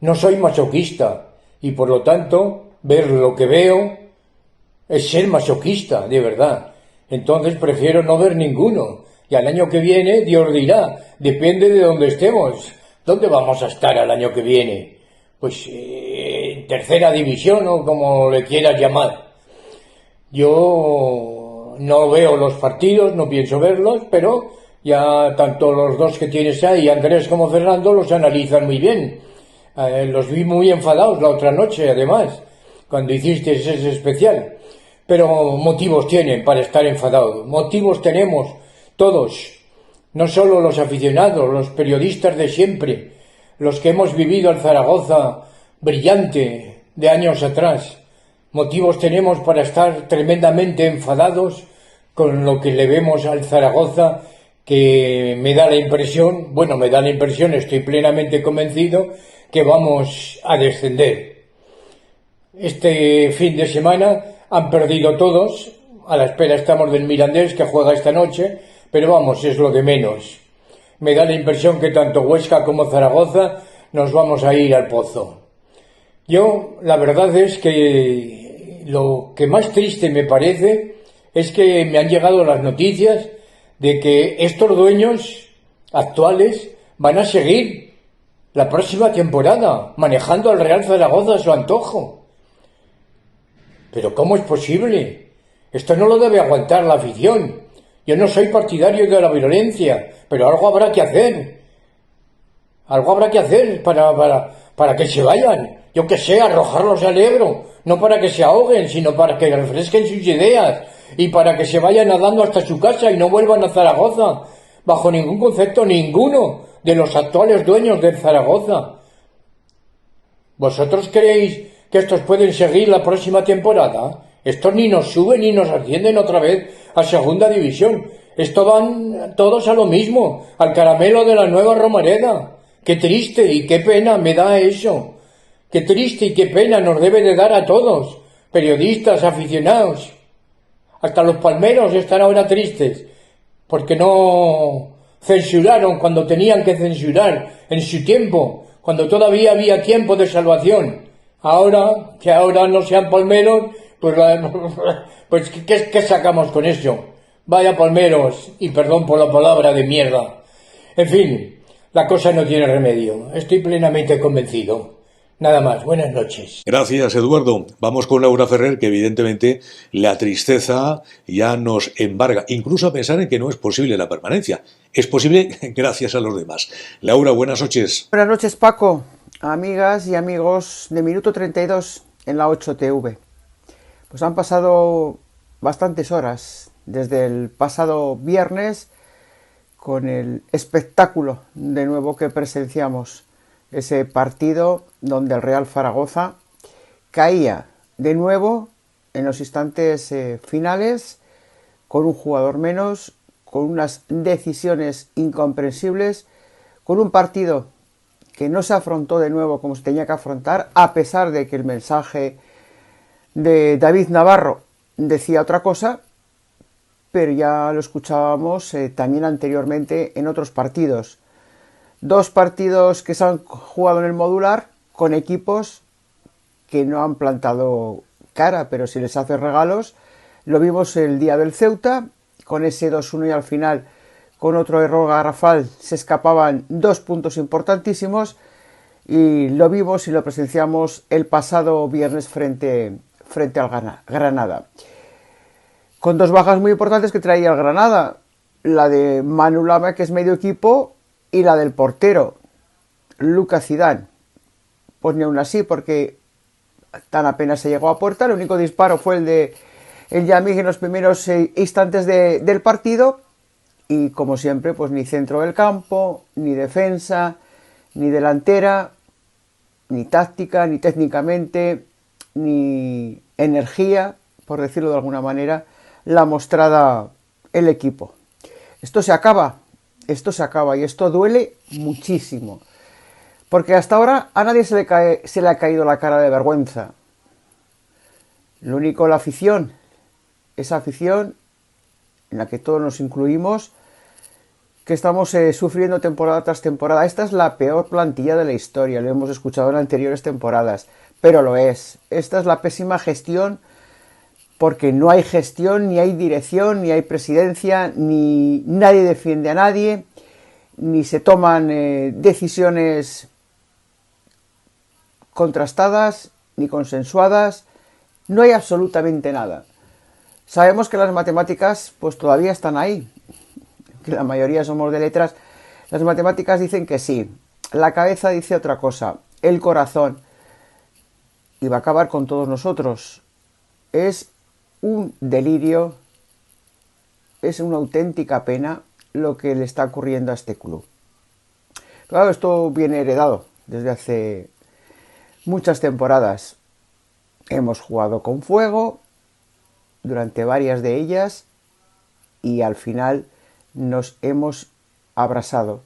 no soy masoquista y por lo tanto ver lo que veo es ser masoquista, de verdad. Entonces prefiero no ver ninguno Y al año que viene, Dios dirá, depende de dónde estemos. ¿Dónde vamos a estar al año que viene? Pues en tercera división o como le quieras llamar. Yo no veo los partidos, no pienso verlos, pero ya tanto los dos que tienes ahí, Andrés como Fernando, los analizan muy bien. Los vi muy enfadados la otra noche, además, cuando hiciste ese especial. Pero motivos tienen para estar enfadados. Motivos tenemos todos, no solo los aficionados, los periodistas de siempre, los que hemos vivido el Zaragoza brillante de años atrás. Motivos tenemos para estar tremendamente enfadados con lo que le vemos al Zaragoza, que me da la impresión, estoy plenamente convencido, que vamos a descender. Este fin de semana han perdido todos, a la espera estamos del Mirandés que juega esta noche, pero vamos, es lo de menos. Me da la impresión que tanto Huesca como Zaragoza nos vamos a ir al pozo. Yo, la verdad es que lo que más triste me parece es que me han llegado las noticias de que estos dueños actuales van a seguir la próxima temporada manejando al Real Zaragoza a su antojo. Pero ¿cómo es posible? Esto no lo debe aguantar la afición. Yo no soy partidario de la violencia, pero algo habrá que hacer. Algo habrá que hacer para que se vayan. Yo que sé, arrojarlos al Ebro. No para que se ahoguen, sino para que refresquen sus ideas y para que se vayan nadando hasta su casa y no vuelvan a Zaragoza. Bajo ningún concepto, ninguno de los actuales dueños de Zaragoza. ¿Vosotros creéis que estos pueden seguir la próxima temporada? Estos ni nos suben ni nos ascienden otra vez a segunda división. Estos van todos a lo mismo, al caramelo de la nueva Romareda. Qué triste y qué pena me da eso. Qué triste y qué pena nos debe de dar a todos, periodistas, aficionados. Hasta los palmeros están ahora tristes, porque no censuraron cuando tenían que censurar en su tiempo, cuando todavía había tiempo de salvación. Ahora, que ahora no sean palmeros, pues ¿qué sacamos con eso? Vaya palmeros, y perdón por la palabra de mierda. En fin, la cosa no tiene remedio. Estoy plenamente convencido. Nada más, buenas noches. Gracias, Eduardo. Vamos con Laura Ferrer, que evidentemente la tristeza ya nos embarga, incluso a pensar en que no es posible la permanencia. Es posible gracias a los demás. Laura, buenas noches. Buenas noches, Paco, amigas y amigos de Minuto 32 en la 8TV. Pues han pasado bastantes horas desde el pasado viernes con el espectáculo de nuevo que presenciamos. Ese partido donde el Real Zaragoza caía de nuevo en los instantes finales con un jugador menos, con unas decisiones incomprensibles, con un partido que no se afrontó de nuevo como se tenía que afrontar, a pesar de que el mensaje de David Navarro decía otra cosa, pero ya lo escuchábamos también anteriormente en otros partidos. Dos partidos que se han jugado en el modular con equipos que no han plantado cara, pero si les hace regalos. Lo vimos el día del Ceuta, con ese 2-1 y al final, con otro error garrafal, se escapaban 2 puntos importantísimos. Y lo vimos y lo presenciamos el pasado viernes frente al Granada. Con 2 bajas muy importantes que traía el Granada. La de Manu Lama, que es medio equipo, y la del portero, Lucas Zidane. Pues ni aún así, porque tan apenas se llegó a puerta. El único disparo fue el de el Yamig en los primeros instantes del partido. Y como siempre, pues ni centro del campo, ni defensa, ni delantera, ni táctica, ni técnicamente, ni energía, por decirlo de alguna manera, la mostrada el equipo. Esto se acaba y esto duele muchísimo, porque hasta ahora a nadie se le ha caído la cara de vergüenza. Lo único, la afición, esa afición en la que todos nos incluimos, que estamos sufriendo temporada tras temporada. Esta es la peor plantilla de la historia, lo hemos escuchado en anteriores temporadas, pero lo es. Esta es la pésima gestión porque no hay gestión, ni hay dirección, ni hay presidencia, ni nadie defiende a nadie, ni se toman decisiones contrastadas, ni consensuadas, no hay absolutamente nada. Sabemos que las matemáticas pues todavía están ahí, que la mayoría somos de letras. Las matemáticas dicen que sí, la cabeza dice otra cosa, el corazón, y va a acabar con todos nosotros. Es un delirio, es una auténtica pena lo que le está ocurriendo a este club. Claro, esto viene heredado desde hace muchas temporadas. Hemos jugado con fuego durante varias de ellas y al final nos hemos abrasado.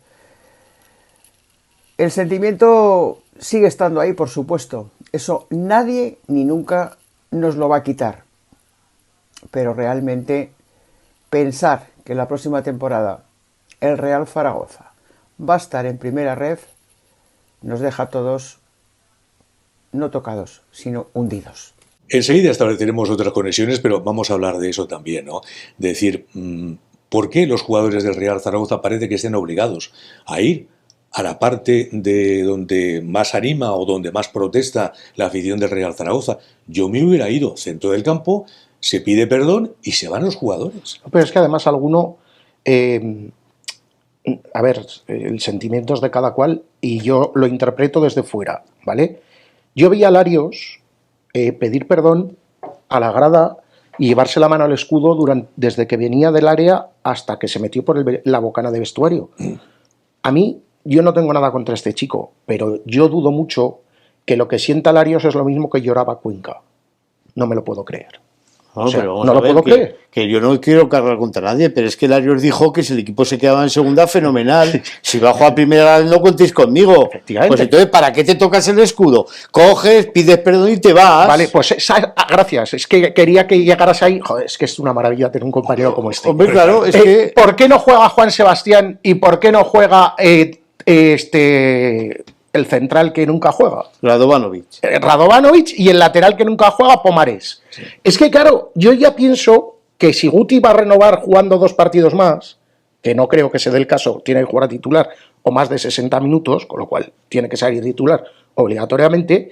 El sentimiento sigue estando ahí, por supuesto. Eso nadie ni nunca nos lo va a quitar. Pero realmente pensar que la próxima temporada el Real Zaragoza va a estar en primera ref nos deja a todos no tocados, sino hundidos. Enseguida estableceremos otras conexiones, pero vamos a hablar de eso también, ¿no? De decir, ¿por qué los jugadores del Real Zaragoza parece que estén obligados a ir a la parte de donde más anima o donde más protesta la afición del Real Zaragoza? Yo me hubiera ido centro del campo, se pide perdón y se van los jugadores. Pero es que además alguno... a ver, el sentimiento es de cada cual y yo lo interpreto desde fuera, ¿vale? Yo vi a Larios pedir perdón a la grada y llevarse la mano al escudo desde que venía del área hasta que se metió por la bocana de vestuario. A mí, yo no tengo nada contra este chico, pero yo dudo mucho que lo que sienta Larios es lo mismo que lloraba Cuenca. No me lo puedo creer. No, O sea, pero vamos no a lo ver puedo creer. Que yo no quiero cargar contra nadie, pero es que Larios dijo que si el equipo se quedaba en segunda, fenomenal. Si bajo a primera, no contéis conmigo. Efectivamente. Pues entonces, ¿para qué te tocas el escudo? Coges, pides perdón y te vas. Vale, pues gracias. Es que quería que llegaras ahí. Joder, es que es una maravilla tener un compañero como este. Hombre, claro, es que... ¿Por qué no juega Juan Sebastián y por qué no juega el central que nunca juega? Radovanovic. Radovanovic y el lateral que nunca juega, Pomares. Sí. Es que, claro, yo ya pienso que si Guti va a renovar jugando 2 partidos más, que no creo que se dé el caso, tiene que jugar a titular o más de 60 minutos, con lo cual tiene que salir titular obligatoriamente.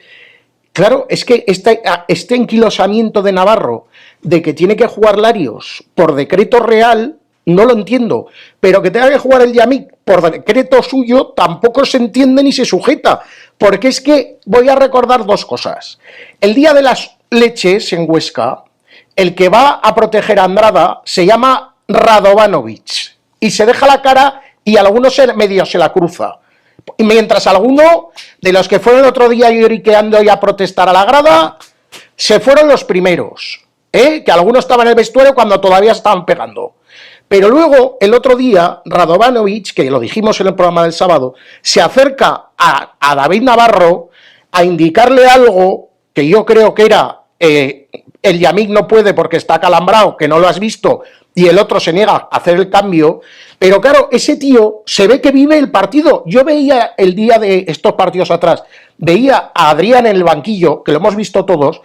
Claro, es que este enquilosamiento de Navarro de que tiene que jugar Larios por decreto real, no lo entiendo, pero que tenga que jugar el Yamik por decreto suyo tampoco se entiende ni se sujeta, porque es que voy a recordar 2 cosas. El día de las leches en Huesca, el que va a proteger a Andrada se llama Radovanovic y se deja la cara y algunos medio se la cruza. Y mientras alguno de los que fueron el otro día lloriqueando y a protestar a la grada, se fueron los primeros, que algunos estaban en el vestuario cuando todavía estaban pegando. Pero luego, el otro día, Radovanovic, que lo dijimos en el programa del sábado, se acerca a David Navarro a indicarle algo que yo creo que era el Yamik no puede porque está acalambrado, que no lo has visto, y el otro se niega a hacer el cambio. Pero claro, ese tío se ve que vive el partido. Yo veía el día de estos partidos atrás, veía a Adrián en el banquillo, que lo hemos visto todos,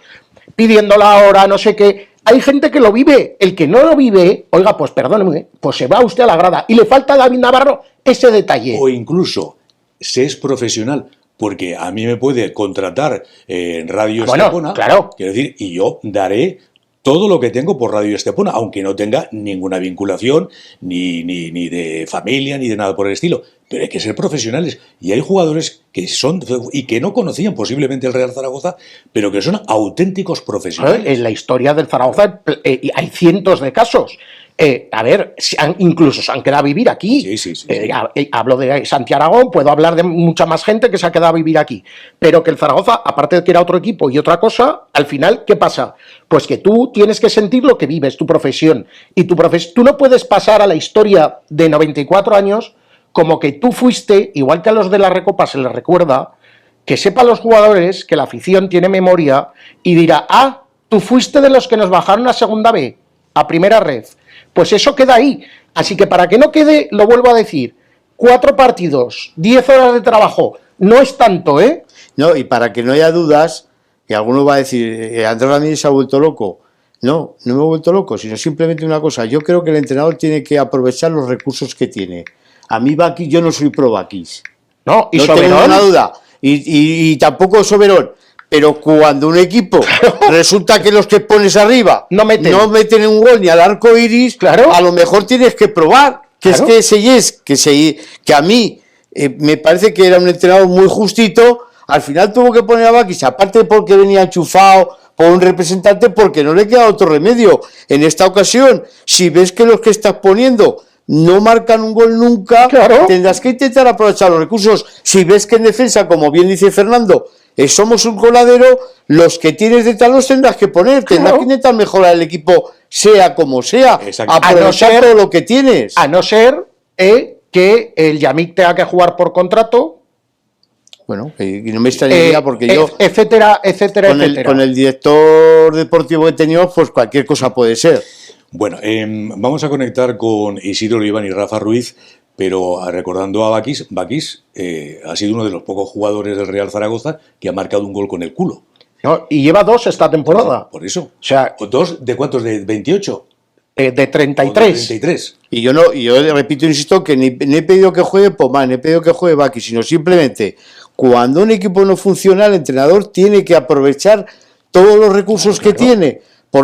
pidiendo la hora, no sé qué. Hay gente que lo vive. El que no lo vive, oiga, pues perdóneme, pues se va usted a la grada. Y le falta a David Navarro ese detalle. O incluso, se es profesional, porque a mí me puede contratar en Radio Estepona. Claro. Quiero decir, y yo daré todo lo que tengo por Radio Estepona, aunque no tenga ninguna vinculación, ni de familia, ni de nada por el estilo. Pero hay que ser profesionales. Y hay jugadores que son y que no conocían posiblemente el Real Zaragoza, pero que son auténticos profesionales. En la historia del Zaragoza hay cientos de casos. A ver, incluso se han quedado a vivir aquí. Sí. Hablo de Santiago Aragón, puedo hablar de mucha más gente que se ha quedado a vivir aquí. Pero que el Zaragoza, aparte de que era otro equipo y otra cosa, al final, ¿qué pasa? Pues que tú tienes que sentir lo que vives, tu profesión. Y tú no puedes pasar a la historia de 94 años como que tú fuiste, igual que a los de la Recopa se les recuerda, que sepan los jugadores que la afición tiene memoria y dirá, tú fuiste de los que nos bajaron a segunda B, a primera red. Pues eso queda ahí. Así que para que no quede, lo vuelvo a decir, 4 partidos, 10 horas de trabajo, no es tanto, ¿eh? No, y para que no haya dudas, y alguno va a decir, Andrés Ramírez se ha vuelto loco. No me he vuelto loco, sino simplemente una cosa. Yo creo que el entrenador tiene que aprovechar los recursos que tiene. A mí Bakis, yo no soy pro Bakis. No, y No Soberón, tengo ninguna duda. Y tampoco Soberón. Pero cuando un equipo resulta que los que pones arriba no meten un gol ni al arco iris, claro, a lo mejor tienes que probar. Que claro. Es que ese que a mí me parece que era un entrenador muy justito. Al final tuvo que poner a Bakis, aparte porque venía enchufado por un representante, porque no le queda otro remedio. En esta ocasión, si ves que los que estás poniendo no marcan un gol nunca, claro, tendrás que intentar aprovechar los recursos. Si ves que en defensa, como bien dice Fernando, somos un coladero, los que tienes detrás los tendrás que poner, tendrás que intentar mejorar el equipo, sea como sea, aprovechar todo lo que tienes. A no ser que el Yamik tenga que jugar por contrato. Bueno, y no me extrañaría porque yo, etcétera. Con el director deportivo que teníamos, pues cualquier cosa puede ser. Bueno, vamos a conectar con Isidro Oliván y Rafa Ruiz, pero recordando a Bakis, ha sido uno de los pocos jugadores del Real Zaragoza que ha marcado un gol con el culo. No, y lleva 2 esta temporada. Por eso. O sea, ¿2 de cuántos? ¿De 28? De 33. Y yo repito, insisto, que ni he pedido que juegue Pomán, ni he pedido que juegue Bakis, sino simplemente cuando un equipo no funciona, el entrenador tiene que aprovechar todos los recursos que tiene.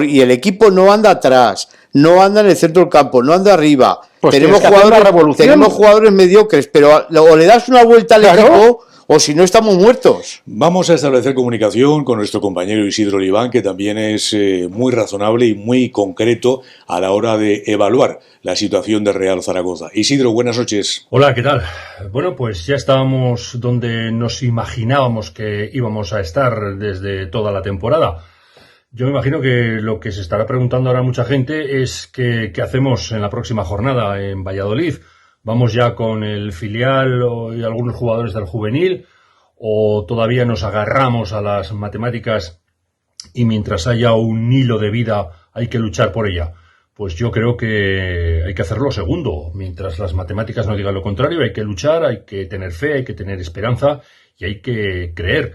Y el equipo no anda atrás, no anda en el centro del campo, no anda arriba. Pues tenemos jugadores mediocres, pero o le das una vuelta al equipo, o si no estamos muertos. Vamos a establecer comunicación con nuestro compañero Isidro Oliván, que también es muy razonable y muy concreto a la hora de evaluar la situación de Real Zaragoza. Isidro, buenas noches. Hola, ¿qué tal? Bueno, pues ya estábamos donde nos imaginábamos que íbamos a estar desde toda la temporada. Yo me imagino que lo que se estará preguntando ahora mucha gente es qué hacemos en la próxima jornada en Valladolid. ¿Vamos ya con el filial y algunos jugadores del juvenil? ¿O todavía nos agarramos a las matemáticas y mientras haya un hilo de vida hay que luchar por ella? Pues yo creo que hay que hacer lo segundo. Mientras las matemáticas no digan lo contrario, hay que luchar, hay que tener fe, hay que tener esperanza y hay que creer.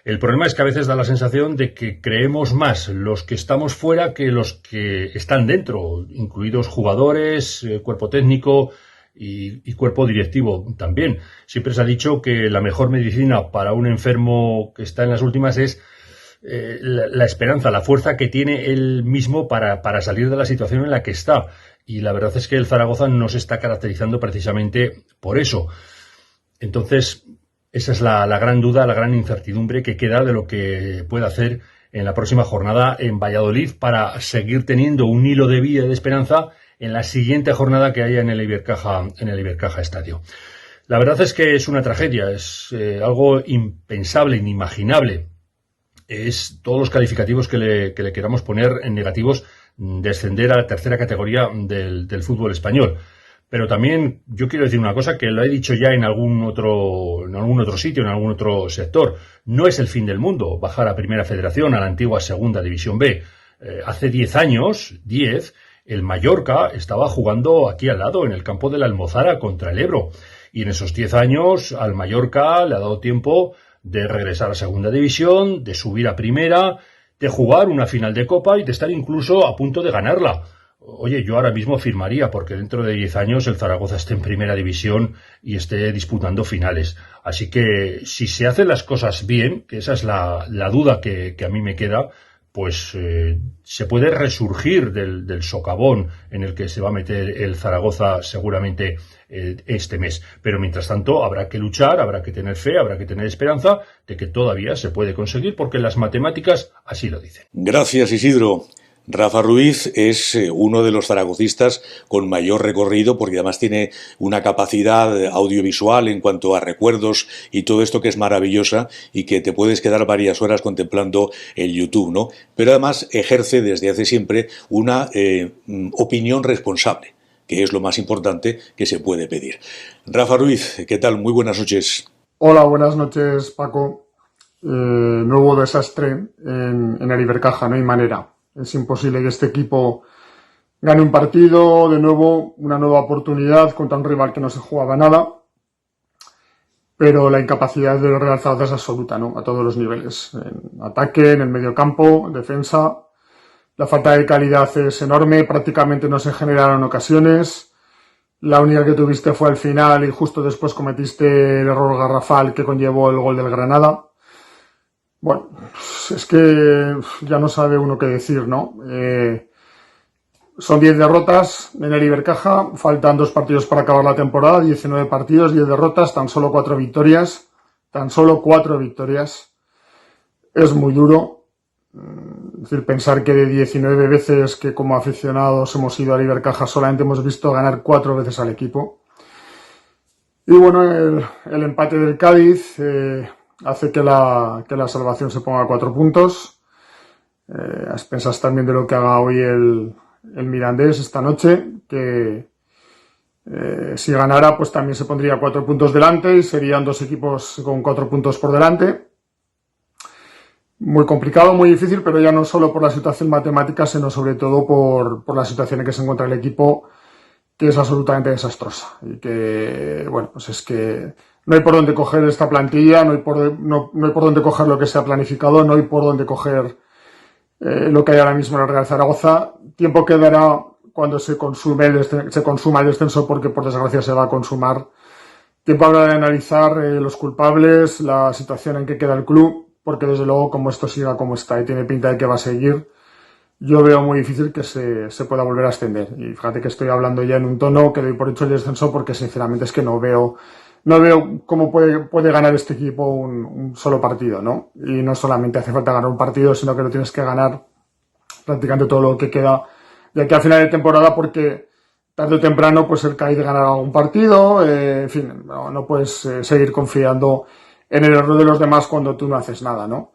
El problema es que a veces da la sensación de que creemos más los que estamos fuera que los que están dentro, incluidos jugadores, cuerpo técnico y cuerpo directivo también. Siempre se ha dicho que la mejor medicina para un enfermo que está en las últimas es la esperanza, la fuerza que tiene él mismo para salir de la situación en la que está. Y la verdad es que el Zaragoza no se está caracterizando precisamente por eso. Entonces, esa es la gran duda, la gran incertidumbre que queda de lo que puede hacer en la próxima jornada en Valladolid para seguir teniendo un hilo de vida y de esperanza en la siguiente jornada que haya en el Ibercaja Estadio. La verdad es que es una tragedia, es algo impensable, inimaginable. Es todos los calificativos que le queramos poner en negativos, descender a la tercera categoría del fútbol español. Pero también yo quiero decir una cosa que lo he dicho ya en algún otro sitio, en algún otro sector. No es el fin del mundo bajar a Primera Federación, a la antigua Segunda División B. Hace 10 años, el Mallorca estaba jugando aquí al lado, en el campo de la Almozara, contra el Ebro. Y en esos 10 años al Mallorca le ha dado tiempo de regresar a Segunda División, de subir a Primera, de jugar una final de Copa y de estar incluso a punto de ganarla. Oye, yo ahora mismo firmaría porque dentro de 10 años el Zaragoza esté en Primera División y esté disputando finales. Así que si se hacen las cosas bien, que esa es la duda que a mí me queda, pues se puede resurgir del socavón en el que se va a meter el Zaragoza seguramente este mes. Pero mientras tanto habrá que luchar, habrá que tener fe, habrá que tener esperanza de que todavía se puede conseguir porque las matemáticas así lo dicen. Gracias, Isidro. Rafa Ruiz es uno de los zaragocistas con mayor recorrido porque además tiene una capacidad audiovisual en cuanto a recuerdos y todo esto que es maravillosa y que te puedes quedar varias horas contemplando el YouTube, ¿no? Pero además ejerce desde hace siempre una opinión responsable, que es lo más importante que se puede pedir. Rafa Ruiz, ¿qué tal? Muy buenas noches. Hola, buenas noches, Paco. Nuevo desastre en el Ibercaja, no hay manera. Es imposible que este equipo gane un partido, de nuevo, una nueva oportunidad contra un rival que no se jugaba nada. Pero la incapacidad del Real Zaragoza es absoluta, ¿no? A todos los niveles. En ataque, en el mediocampo, en defensa. La falta de calidad es enorme, prácticamente no se generaron ocasiones. La única que tuviste fue al final y justo después cometiste el error garrafal que conllevó el gol del Granada. Bueno, es que ya no sabe uno qué decir, ¿no? Son 10 derrotas en el Ibercaja, faltan 2 partidos para acabar la temporada, 19 partidos, 10 derrotas, tan solo 4 victorias. Tan solo 4 victorias. Es muy duro. Es decir, pensar que de 19 veces que como aficionados hemos ido al Ibercaja solamente hemos visto ganar 4 veces al equipo. Y bueno, el empate del Cádiz hace que la salvación se ponga a 4 puntos. A expensas también de lo que haga hoy el Mirandés esta noche, que si ganara pues también se pondría 4 puntos delante y serían 2 equipos con 4 puntos por delante. Muy complicado, muy difícil, pero ya no solo por la situación matemática, sino sobre todo por la situación en que se encuentra el equipo, que es absolutamente desastrosa. Y que, bueno, pues es que no hay por dónde coger esta plantilla, no hay por dónde coger lo que se ha planificado, no hay por dónde coger lo que hay ahora mismo en el Real Zaragoza. Tiempo quedará cuando se consuma el descenso, porque por desgracia se va a consumar. Tiempo habrá de analizar los culpables, la situación en que queda el club, porque desde luego como esto siga como está y tiene pinta de que va a seguir, yo veo muy difícil que se pueda volver a ascender. Y fíjate que estoy hablando ya en un tono que doy por hecho el descenso, porque sinceramente es que no veo cómo puede ganar este equipo un solo partido, ¿no? Y no solamente hace falta ganar un partido, sino que lo tienes que ganar prácticamente todo lo que queda de aquí al final de temporada, porque tarde o temprano pues el Cádiz ganará algún partido, en fin, no puedes seguir confiando en el error de los demás cuando tú no haces nada, ¿no?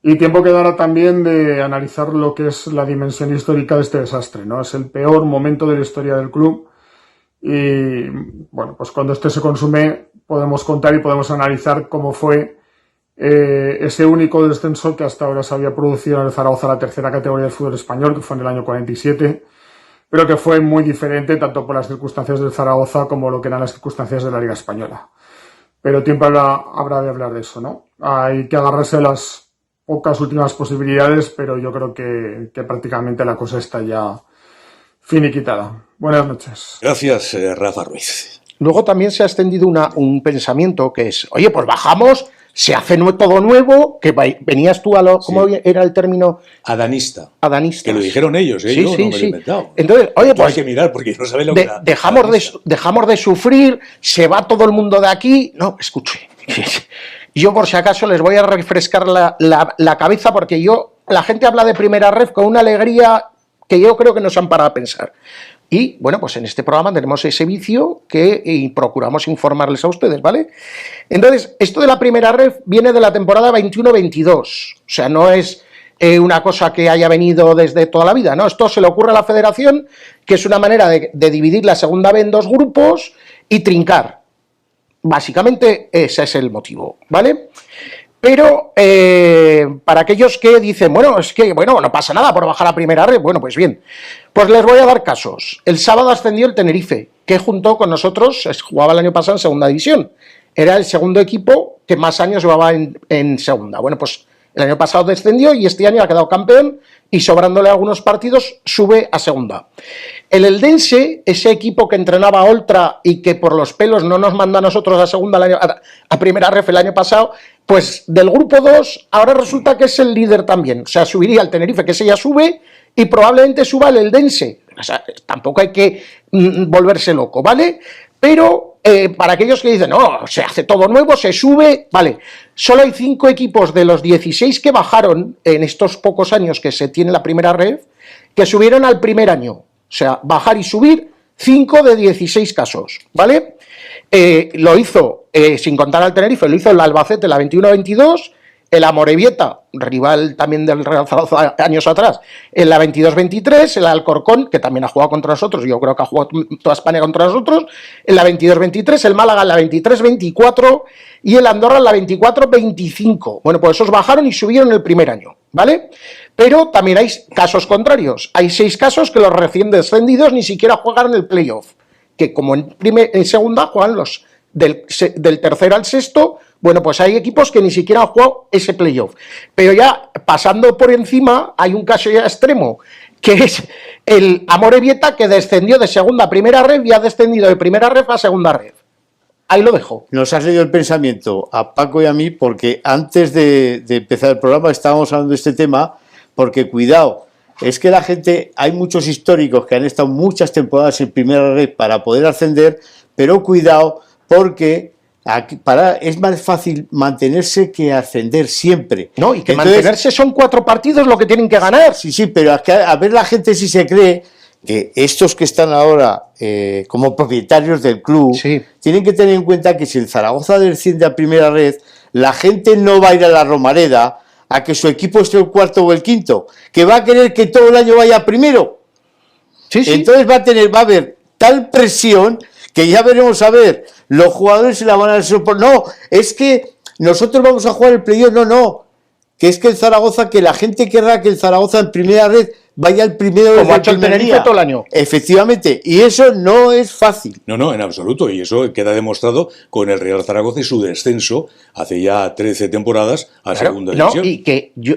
Y tiempo quedará también de analizar lo que es la dimensión histórica de este desastre, ¿no? Es el peor momento de la historia del club y, bueno, pues cuando este se consume podemos contar y podemos analizar cómo fue ese único descenso que hasta ahora se había producido en el Zaragoza, la tercera categoría del fútbol español, que fue en el año 47, pero que fue muy diferente tanto por las circunstancias del Zaragoza como lo que eran las circunstancias de la Liga Española. Pero tiempo habrá de hablar de eso, ¿no? Hay que agarrarse a las pocas últimas posibilidades, pero yo creo que prácticamente la cosa está ya finiquitada. Buenas noches. Gracias, Rafa Ruiz. Luego también se ha extendido un pensamiento que es, oye, pues bajamos, se hace todo nuevo, que venías tú ¿cómo era el término? Adanista. Adanista. Que lo dijeron ellos, Sí, yo sí, no me lo he sí. inventado. Entonces, oye, pues hay que mirar porque no saben lo que era. Dejamos de sufrir, se va todo el mundo de aquí. No, escuche. Yo por si acaso les voy a refrescar la cabeza, porque la gente habla de Primera Ref con una alegría que yo creo que no se han parado a pensar. Y, bueno, pues en este programa tenemos ese vicio y procuramos informarles a ustedes, ¿vale? Entonces, esto de la Primera Ref viene de la temporada 21-22. O sea, no es una cosa que haya venido desde toda la vida, ¿no? Esto se le ocurre a la Federación, que es una manera de dividir la Segunda B en 2 grupos y trincar. Básicamente ese es el motivo, ¿vale? Pero para aquellos que dicen, no pasa nada por bajar a Primera Ref, bueno, pues bien, pues les voy a dar casos. El sábado ascendió el Tenerife, que junto con nosotros jugaba el año pasado en Segunda División. Era el segundo equipo que más años llevaba en Segunda. Bueno, pues el año pasado descendió y este año ha quedado campeón y sobrándole algunos partidos sube a Segunda. El Eldense, ese equipo que entrenaba a Oltra y que por los pelos no nos mandó a nosotros a Segunda a Primera Ref el año pasado, pues del grupo 2 ahora resulta que es el líder también. O sea, subiría el Tenerife, que ese ya sube, y probablemente suba el Eldense. O sea, tampoco hay que volverse loco, ¿vale? Pero para aquellos que dicen, no, se hace todo nuevo, se sube, vale. Solo hay 5 equipos de los 16 que bajaron en estos pocos años que se tiene la Primera Ref, que subieron al primer año. O sea, bajar y subir 5 de 16 casos, ¿vale? Lo hizo, sin contar al Tenerife, lo hizo el Albacete, la 21-22, el Amorebieta, rival también del Real Zaragoza años atrás, en la 22-23, el Alcorcón, que también ha jugado contra nosotros, yo creo que ha jugado toda España contra nosotros, en la 22-23, el Málaga en la 23-24 y el Andorra en la 24-25. Bueno, pues esos bajaron y subieron el primer año, ¿vale? Pero también hay casos contrarios. Hay 6 casos que los recién descendidos ni siquiera juegan el playoff, que como en segunda juegan los del tercero al sexto. Bueno, pues hay equipos que ni siquiera han jugado ese playoff. Pero ya pasando por encima, hay un caso ya extremo, que es el Amorebieta, que descendió de segunda a primera red y ha descendido de primera red a segunda red. Ahí lo dejo. Nos has leído el pensamiento a Paco y a mí, porque antes de empezar el programa estábamos hablando de este tema, porque cuidado, es que la gente, hay muchos históricos que han estado muchas temporadas en primera red para poder ascender, pero cuidado, porque es más fácil mantenerse que ascender siempre. No, y que entonces, mantenerse son 4 partidos lo que tienen que ganar. Sí, pero a ver la gente si se cree que estos que están ahora como propietarios del club tienen que tener en cuenta que si el Zaragoza desciende a primera red, la gente no va a ir a la Romareda a que su equipo esté el cuarto o el quinto, que va a querer que todo el año vaya primero. Entonces va a haber tal presión que ya veremos a ver, los jugadores se la van a soportar. No, es que nosotros vamos a jugar el playoff, no, que es que el Zaragoza, que la gente querrá que el Zaragoza en primera red vaya el primero como ha hecho el Tenerife todo el año. Efectivamente, y eso no es fácil. No, en absoluto, y eso queda demostrado con el Real Zaragoza y su descenso hace ya 13 temporadas a segunda división. Y que ya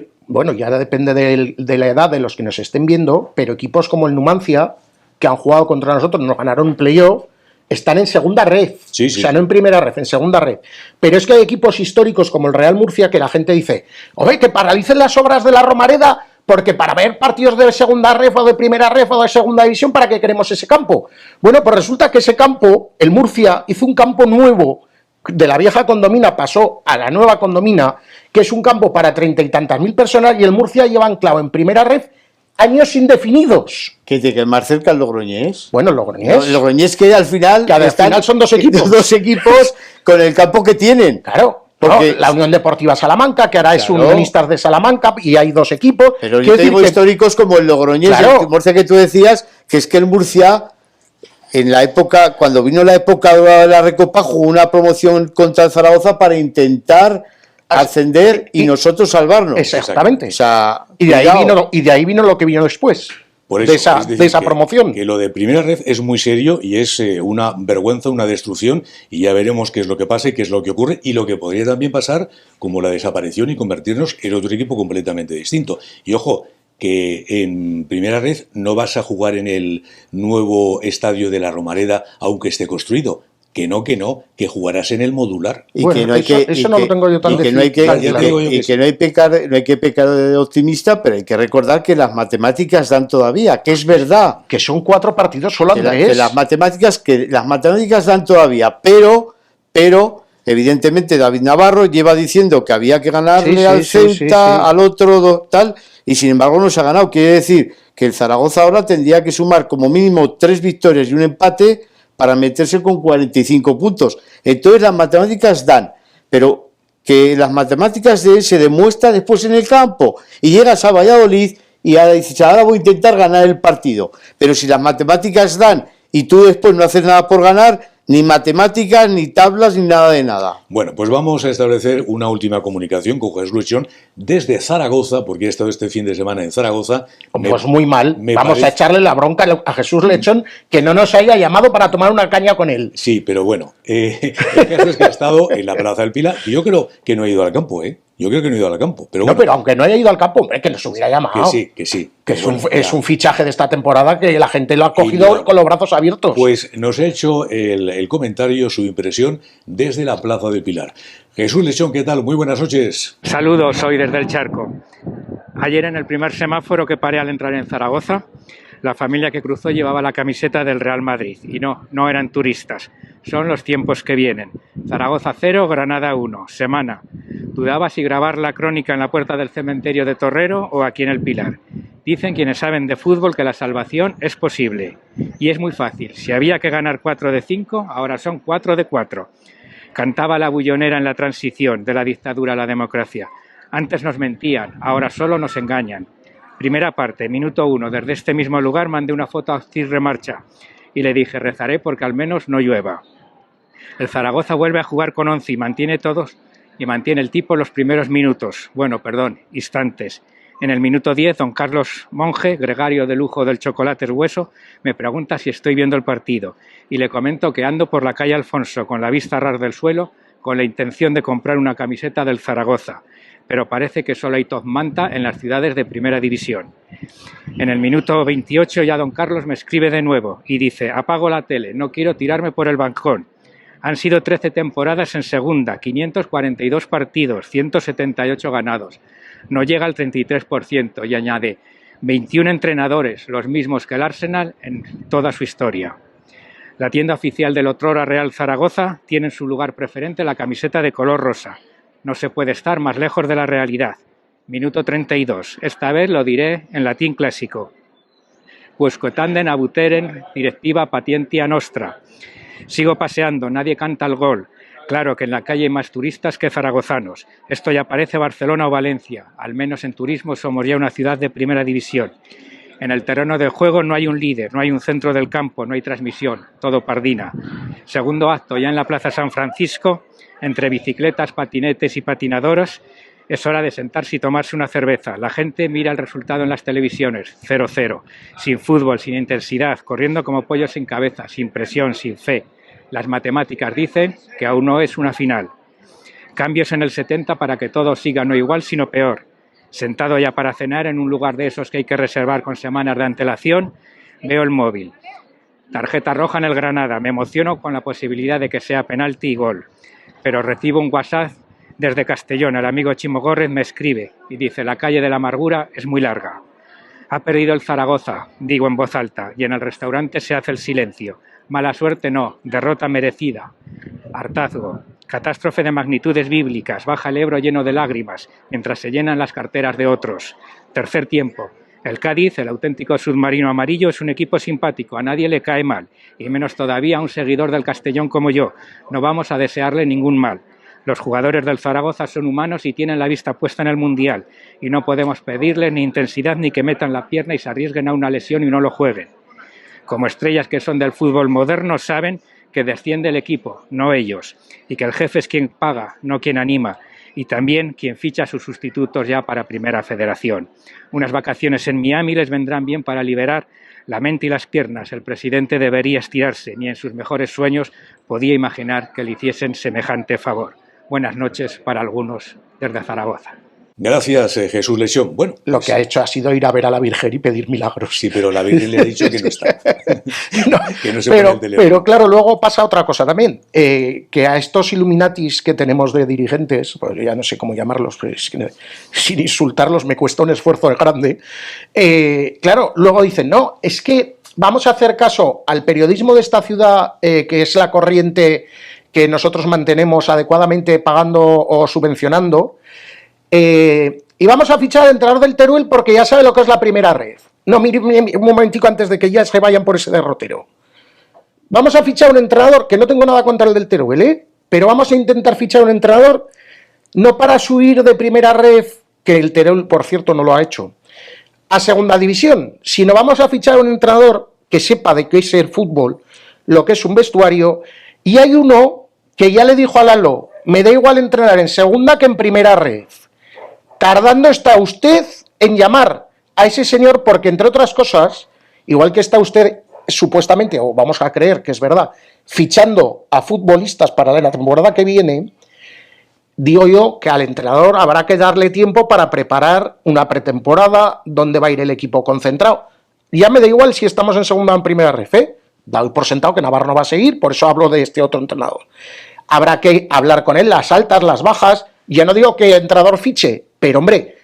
ahora depende de la edad de los que nos estén viendo, pero equipos como el Numancia, que han jugado contra nosotros, nos ganaron un playoff, están en segunda red, o sea, no en primera red, en segunda red. Pero es que hay equipos históricos como el Real Murcia que la gente dice, oye, que paralicen las obras de la Romareda, porque para ver partidos de segunda red o de primera red o de segunda división, ¿para qué queremos ese campo? Bueno, pues resulta que ese campo, el Murcia, hizo un campo nuevo, de la vieja condomina pasó a la nueva condomina, que es un campo para 30 y tantas mil personas, y el Murcia lleva anclado en primera red años indefinidos. ¿Que te queda más cerca el Logroñés? Bueno, el Logroñés. El Logroñés que al final son 2 equipos. 2 equipos con el campo que tienen. Claro. Porque la Unión Deportiva Salamanca, que ahora es Unionistas de Salamanca, y hay 2 equipos. Pero yo tengo históricos como el Logroñés, el Murcia que tú decías, que es que el Murcia, en la época, cuando vino la época de la Recopa, jugó una promoción contra el Zaragoza para intentar ascender y nosotros salvarnos. Exactamente. O sea, y de ahí vino lo que vino después. Por eso, de esa promoción. Que lo de primera red es muy serio y es una vergüenza, una destrucción, y ya veremos qué es lo que pasa y qué es lo que ocurre, y lo que podría también pasar como la desaparición y convertirnos en otro equipo completamente distinto. Y ojo, que en primera red no vas a jugar en el nuevo estadio de la Romareda aunque esté construido. Que no, que jugarás en el modular. Y bueno, que no hay eso no lo tengo yo tan definido. Y que no hay que pecar de optimista, pero hay que recordar que las matemáticas dan todavía, que es verdad. Que son 4 partidos solo, Andrés. Que las matemáticas dan todavía, pero evidentemente David Navarro lleva diciendo que había que ganarle al Celta, al otro, tal, y sin embargo no se ha ganado. Quiere decir que el Zaragoza ahora tendría que sumar como mínimo 3 victorias y un empate para meterse con 45 puntos. Entonces las matemáticas dan, pero que las matemáticas se demuestra después en el campo, y llegas a Valladolid y ahora dices, ahora voy a intentar ganar el partido, pero si las matemáticas dan y tú después no haces nada por ganar, ni matemáticas, ni tablas, ni nada de nada. Bueno, pues vamos a establecer una última comunicación con Jesús Lechón desde Zaragoza, porque he estado este fin de semana en Zaragoza. Pues muy mal, vamos a echarle la bronca a Jesús Lechón, que no nos haya llamado para tomar una caña con él. Sí, pero bueno, el caso es que ha estado en la Plaza del Pilar, y yo creo que no ha ido al campo, Yo creo que no ha ido al campo. Pero bueno, pero aunque no haya ido al campo, hombre, que nos hubiera llamado. Que sí. Que es un fichaje de esta temporada que la gente lo ha cogido con los brazos abiertos. Pues nos ha hecho el comentario, su impresión desde la Plaza del Pilar. Jesús Lechón, ¿qué tal? Muy buenas noches. Saludos, soy desde el Charco. Ayer en el primer semáforo que paré al entrar en Zaragoza, la familia que cruzó llevaba la camiseta del Real Madrid y no eran turistas. Son los tiempos que vienen. Zaragoza 0, Granada 1. Semana. Dudaba si grabar la crónica en la puerta del cementerio de Torrero o aquí en el Pilar. Dicen quienes saben de fútbol que la salvación es posible. Y es muy fácil. Si había que ganar 4 de 5, ahora son 4 de 4. Cantaba la bullonera en la transición de la dictadura a la democracia. Antes nos mentían, ahora solo nos engañan. Primera parte, minuto 1. Desde este mismo lugar mandé una foto a Cirre Marcha y le dije, rezaré porque al menos no llueva. El Zaragoza vuelve a jugar con 11 y mantiene el tipo los primeros minutos. Instantes. En el minuto 10, don Carlos Monge, gregario de lujo del chocolate hueso, me pregunta si estoy viendo el partido y le comento que ando por la calle Alfonso con la vista a ras del suelo, con la intención de comprar una camiseta del Zaragoza, pero parece que solo hay top manta en las ciudades de primera división. En el minuto 28 ya don Carlos me escribe de nuevo y dice: apago la tele, no quiero tirarme por el balcón. Han sido 13 temporadas en segunda, 542 partidos, 178 ganados. No llega al 33% y añade: 21 entrenadores, los mismos que el Arsenal en toda su historia. La tienda oficial del otrora Real Zaragoza tiene en su lugar preferente la camiseta de color rosa. No se puede estar más lejos de la realidad. Minuto 32. Esta vez lo diré en latín clásico. Quousque tandem abuteren directiva patientia nostra. Sigo paseando, nadie canta el gol. Claro que en la calle hay más turistas que zaragozanos. Esto ya parece Barcelona o Valencia. Al menos en turismo somos ya una ciudad de primera división. En el terreno de juego no hay un líder, no hay un centro del campo, no hay transmisión, todo pardina. Segundo acto, ya en la Plaza San Francisco, entre bicicletas, patinetes y patinadoras, es hora de sentarse y tomarse una cerveza. La gente mira el resultado en las televisiones, 0-0, sin fútbol, sin intensidad, corriendo como pollos sin cabeza, sin presión, sin fe. Las matemáticas dicen que aún no es una final. Cambios en el 70 para que todo siga no igual, sino peor. Sentado ya para cenar en un lugar de esos que hay que reservar con semanas de antelación, veo el móvil. Tarjeta roja en el Granada. Me emociono con la posibilidad de que sea penalti y gol. Pero recibo un WhatsApp desde Castellón. El amigo Chimo Gómez me escribe y dice: la calle de la amargura es muy larga. Ha perdido el Zaragoza, digo en voz alta, y en el restaurante se hace el silencio. Mala suerte no, derrota merecida. Hartazgo, catástrofe de magnitudes bíblicas, baja el Ebro lleno de lágrimas, mientras se llenan las carteras de otros. Tercer tiempo. El Cádiz, el auténtico submarino amarillo, es un equipo simpático, a nadie le cae mal, y menos todavía a un seguidor del Castellón como yo. No vamos a desearle ningún mal. Los jugadores del Zaragoza son humanos y tienen la vista puesta en el Mundial, y no podemos pedirles ni intensidad ni que metan la pierna y se arriesguen a una lesión y no lo jueguen. Como estrellas que son del fútbol moderno, saben que desciende el equipo, no ellos, y que el jefe es quien paga, no quien anima, y también quien ficha a sus sustitutos ya para Primera Federación. Unas vacaciones en Miami les vendrán bien para liberar la mente y las piernas. El presidente debería estirarse, ni en sus mejores sueños podía imaginar que le hiciesen semejante favor. Buenas noches para algunos desde Zaragoza. Gracias, Jesús Lesión. Bueno, lo que ha hecho ha sido ir a ver a la Virgen y pedir milagros. Sí, pero la Virgen le ha dicho que no está. No, que no se pone el teléfono. Pero claro, luego pasa otra cosa también, que a estos Illuminatis que tenemos de dirigentes, pues ya no sé cómo llamarlos, pues, sin insultarlos me cuesta un esfuerzo grande, claro, luego dicen, no, es que vamos a hacer caso al periodismo de esta ciudad, que es la corriente que nosotros mantenemos adecuadamente pagando o subvencionando, y vamos a fichar al entrenador del Teruel porque ya sabe lo que es la primera red. No, mire un momentico antes de que ya se vayan por ese derrotero. Vamos a fichar un entrenador, que no tengo nada contra el del Teruel, pero vamos a intentar fichar un entrenador no para subir de primera red, que el Teruel, por cierto, no lo ha hecho, a segunda división, sino vamos a fichar un entrenador que sepa de qué es el fútbol, lo que es un vestuario, y hay uno que ya le dijo a Lalo, me da igual entrenar en segunda que en primera red. Tardando está usted en llamar a ese señor porque, entre otras cosas, igual que está usted supuestamente, o vamos a creer que es verdad, fichando a futbolistas para la temporada que viene, digo yo que al entrenador habrá que darle tiempo para preparar una pretemporada donde va a ir el equipo concentrado. Ya me da igual si estamos en segunda o en primera red, doy por sentado que Navarro no va a seguir, por eso hablo de este otro entrenador. Habrá que hablar con él, las altas, las bajas. Ya no digo que el entrenador fiche, pero hombre,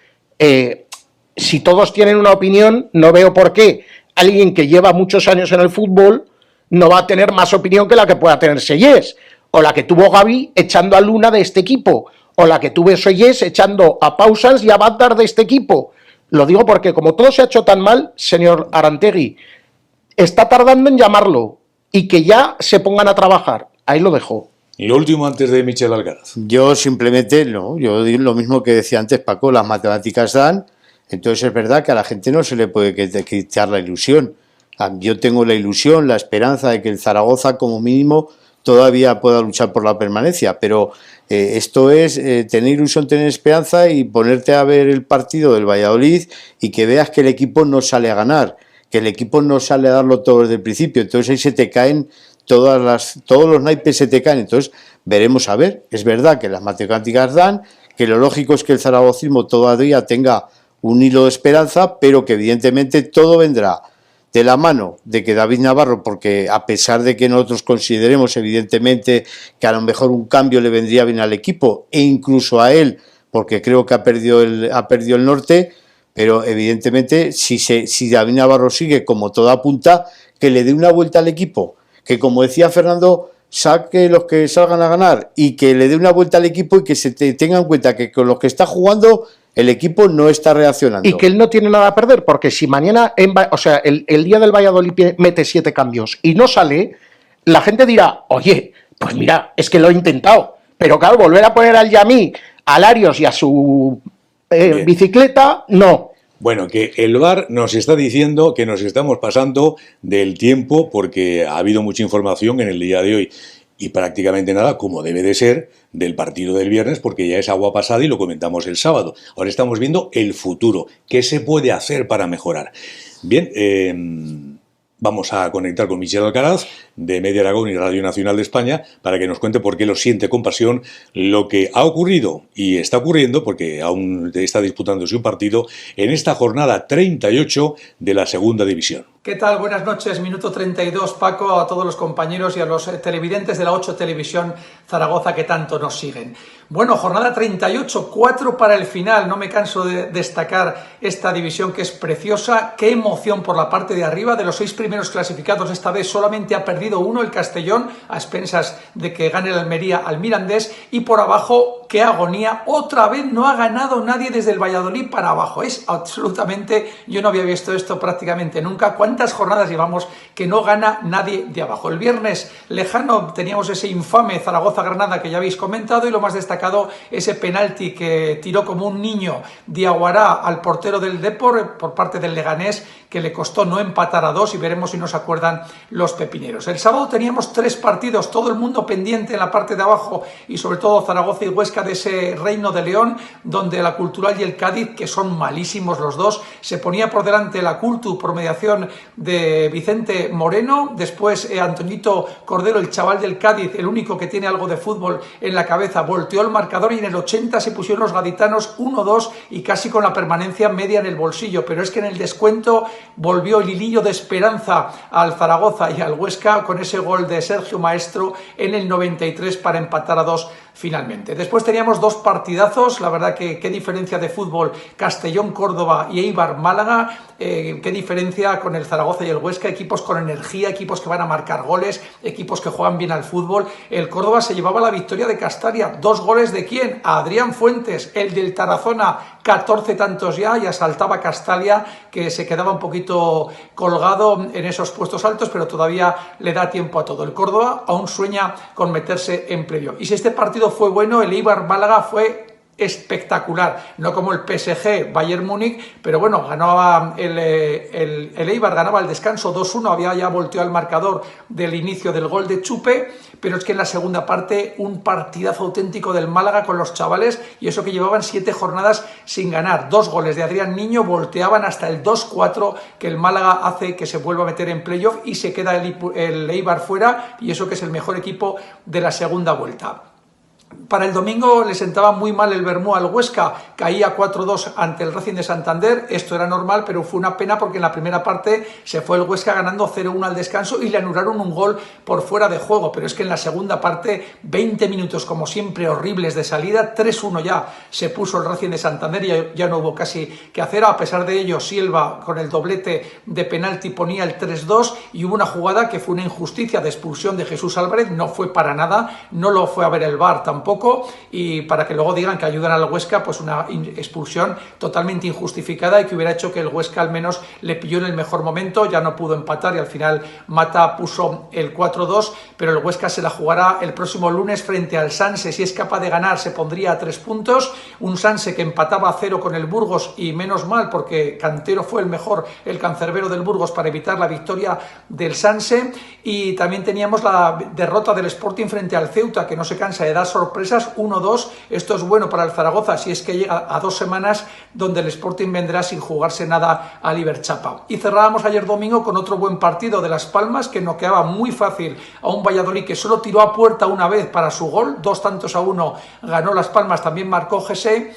si todos tienen una opinión, no veo por qué alguien que lleva muchos años en el fútbol no va a tener más opinión que la que pueda tener Seyés, o la que tuvo Gavi echando a Luna de este equipo, o la que tuvo Seyés echando a Pausans y a Bandar de este equipo. Lo digo porque como todo se ha hecho tan mal, señor Arantegui, está tardando en llamarlo y que ya se pongan a trabajar. Ahí lo dejo. Y lo último antes de Michel Algaraz. Yo simplemente, no, yo digo lo mismo que decía antes Paco, las matemáticas dan, entonces es verdad que a la gente no se le puede quitar la ilusión. Yo tengo la ilusión, la esperanza de que el Zaragoza como mínimo todavía pueda luchar por la permanencia, pero esto es tener ilusión, tener esperanza y ponerte a ver el partido del Valladolid y que veas que el equipo no sale a ganar, que el equipo no sale a darlo todo desde el principio, entonces ahí se te caen todos los naipes se te caen. Entonces veremos a ver. Es verdad que las matemáticas dan, que lo lógico es que el zaragocismo todavía tenga un hilo de esperanza, pero que evidentemente todo vendrá de la mano de que David Navarro, porque a pesar de que nosotros consideremos evidentemente que a lo mejor un cambio le vendría bien al equipo e incluso a él, porque creo que ha perdido el norte, pero evidentemente si David Navarro sigue como todo apunta, que le dé una vuelta al equipo, que como decía Fernando, saque los que salgan a ganar y que le dé una vuelta al equipo y que se tenga en cuenta que con los que está jugando el equipo no está reaccionando. Y que él no tiene nada a perder, porque si mañana, el día del Valladolid mete 7 cambios y no sale, la gente dirá, oye, pues mira, es que lo he intentado. Pero claro, volver a poner al Yamí, a Larios y a su bicicleta, no. Bueno, que el VAR nos está diciendo que nos estamos pasando del tiempo porque ha habido mucha información en el día de hoy y prácticamente nada, como debe de ser, del partido del viernes, porque ya es agua pasada y lo comentamos el sábado. Ahora estamos viendo el futuro, qué se puede hacer para mejorar. Bien, vamos a conectar con Michel Alcaraz, de Media Aragón y Radio Nacional de España, para que nos cuente por qué lo siente con pasión lo que ha ocurrido y está ocurriendo, porque aún está disputándose un partido, en esta jornada 38 de la Segunda División. ¿Qué tal? Buenas noches, minuto 32, Paco, a todos los compañeros y a los televidentes de la 8 Televisión Zaragoza que tanto nos siguen. Bueno, jornada 38, 4 para el final, no me canso de destacar esta división que es preciosa, qué emoción por la parte de arriba, de los 6 primeros clasificados, esta vez solamente ha perdido uno, el Castellón, a expensas de que gane el Almería al Mirandés, y por abajo, qué agonía, otra vez no ha ganado nadie desde el Valladolid para abajo, es absolutamente, yo no había visto esto prácticamente nunca. ¿Cuántas jornadas llevamos que no gana nadie de abajo? El viernes lejano teníamos ese infame Zaragoza-Granada que ya habéis comentado, y lo más destacado, ese penalti que tiró como un niño Diaguará al portero del Depor por parte del Leganés, que le costó no empatar a 2, y veremos si nos acuerdan los pepineros. El sábado teníamos 3 partidos, todo el mundo pendiente en la parte de abajo, y sobre todo Zaragoza y Huesca, de ese Reino de León, donde la Cultural y el Cádiz, que son malísimos los dos, se ponía por delante la Cultu por mediación de Vicente Moreno, después Antoñito Cordero, el chaval del Cádiz, el único que tiene algo de fútbol en la cabeza, volteó el marcador y en el 80 se pusieron los gaditanos 1-2 y casi con la permanencia media en el bolsillo, pero es que en el descuento volvió el hilillo de esperanza al Zaragoza y al Huesca con ese gol de Sergio Maestro en el 93 para empatar a 2 finalmente. Después teníamos 2 partidazos, la verdad que qué diferencia de fútbol, Castellón-Córdoba y Eibar-Málaga, qué diferencia con el Zaragoza y el Huesca, equipos con energía, equipos que van a marcar goles, equipos que juegan bien al fútbol. El Córdoba se llevaba la victoria de Castalia, 2 goles de ¿quién? A Adrián Fuentes, el del Tarazona, 14 tantos ya, y asaltaba Castalia, que se quedaba un poquito colgado en esos puestos altos, pero todavía le da tiempo a todo. El Córdoba aún sueña con meterse en playoff. Y si este partido fue bueno, el Eibar-Málaga fue espectacular, no como el PSG Bayern Múnich, pero bueno, ganaba el Eibar, ganaba el descanso 2-1, había ya volteado al marcador del inicio del gol de Chupe, pero es que en la segunda parte un partidazo auténtico del Málaga con los chavales, y eso que llevaban 7 jornadas sin ganar. 2 goles de Adrián Niño volteaban hasta el 2-4, que el Málaga hace que se vuelva a meter en playoff y se queda el Eibar fuera, y eso que es el mejor equipo de la segunda vuelta. Para el domingo le sentaba muy mal el Bermú al Huesca, caía 4-2 ante el Racing de Santander, esto era normal, pero fue una pena porque en la primera parte se fue el Huesca ganando 0-1 al descanso y le anularon un gol por fuera de juego, pero es que en la segunda parte, 20 minutos como siempre horribles de salida, 3-1 ya se puso el Racing de Santander y ya no hubo casi que hacer. A pesar de ello, Silva con el doblete de penalti ponía el 3-2 y hubo una jugada que fue una injusticia de expulsión de Jesús Álvarez, no fue para nada, no lo fue a ver el VAR tampoco, y para que luego digan que ayudan al Huesca, pues una expulsión totalmente injustificada y que hubiera hecho que el Huesca al menos le pilló en el mejor momento, ya no pudo empatar y al final Mata puso el 4-2, pero el Huesca se la jugará el próximo lunes frente al Sanse. Si es capaz de ganar se pondría a 3 puntos, un Sanse que empataba a 0 con el Burgos, y menos mal porque Cantero fue el mejor, el cancerbero del Burgos, para evitar la victoria del Sanse. Y también teníamos la derrota del Sporting frente al Ceuta, que no se cansa de dar sorpresa sorpresas, 1-2. Esto es bueno para el Zaragoza si es que llega a 2 semanas donde el Sporting vendrá sin jugarse nada a Iberchapa. Y cerrábamos ayer domingo con otro buen partido de Las Palmas, que noqueaba muy fácil a un Valladolid que solo tiró a puerta una vez para su gol, 2-1 ganó Las Palmas, también marcó José.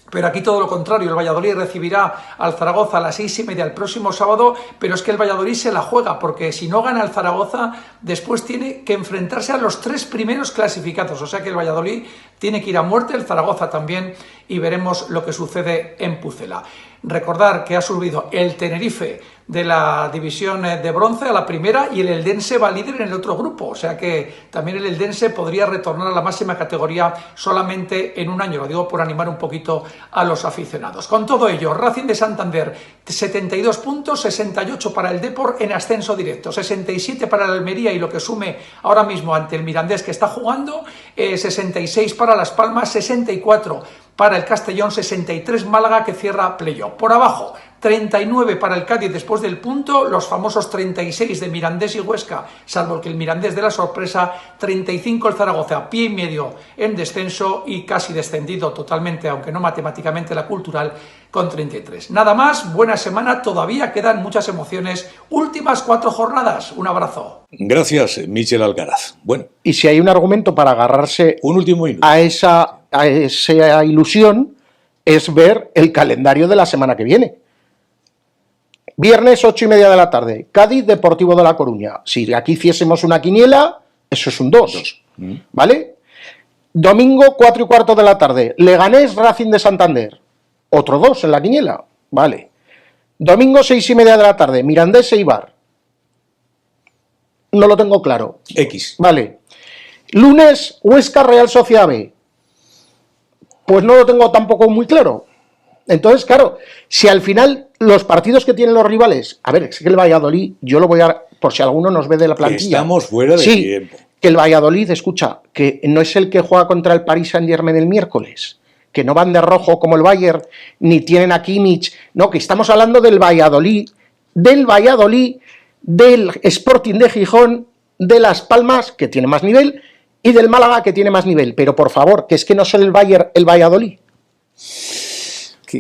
Pero aquí todo lo contrario, el Valladolid recibirá al Zaragoza a las 6:30 el próximo sábado, pero es que el Valladolid se la juega, porque si no gana el Zaragoza, después tiene que enfrentarse a los 3 primeros clasificados, o sea que el Valladolid tiene que ir a muerte, el Zaragoza también, y veremos lo que sucede en Pucela. Recordar que ha subido el Tenerife de la división de bronce a la primera y el Eldense va líder en el otro grupo, o sea que también el Eldense podría retornar a la máxima categoría solamente en un año, lo digo por animar un poquito a los aficionados. Con todo ello, Racing de Santander 72 puntos, 68 para el Depor en ascenso directo, 67 para el Almería y lo que sume ahora mismo ante el Mirandés que está jugando, 66 para Las Palmas, 64 para el Castellón, 63 Málaga que cierra playoff. Por abajo, 39 para el Cádiz después del punto, los famosos 36 de Mirandés y Huesca, salvo que el Mirandés de la sorpresa, 35 el Zaragoza, pie y medio en descenso y casi descendido totalmente, aunque no matemáticamente, la Cultural con 33. Nada más, buena semana, todavía quedan muchas emociones, últimas 4 jornadas, un abrazo. Gracias, Michel Alcaraz. Bueno, Y si hay un argumento para agarrarse un último minuto. a esa ilusión, es ver el calendario de la semana que viene. Viernes 8:30 de la tarde, Cádiz Deportivo de La Coruña. Si aquí hiciésemos una quiniela, eso es un 2, ¿vale? Domingo 4:15 de la tarde, Leganés Racing de Santander. Otro 2 en la quiniela, ¿vale? Domingo 6:30 de la tarde, Mirandés Eibar. No lo tengo claro. X. Vale. Lunes, Huesca Real Sociedad B. Pues no lo tengo tampoco muy claro. Entonces, claro, si al final los partidos que tienen los rivales, a ver, es que el Valladolid, yo lo voy a, por si alguno nos ve de la plantilla. Estamos fuera de tiempo. Que el Valladolid, escucha, que no es el que juega contra el Paris Saint-Germain el miércoles, que no van de rojo como el Bayern, ni tienen a Kimmich, no, que estamos hablando del Valladolid, del Sporting de Gijón, de Las Palmas, que tiene más nivel, y del Málaga, que tiene más nivel. Pero por favor, que es que no son el Bayern, el Valladolid.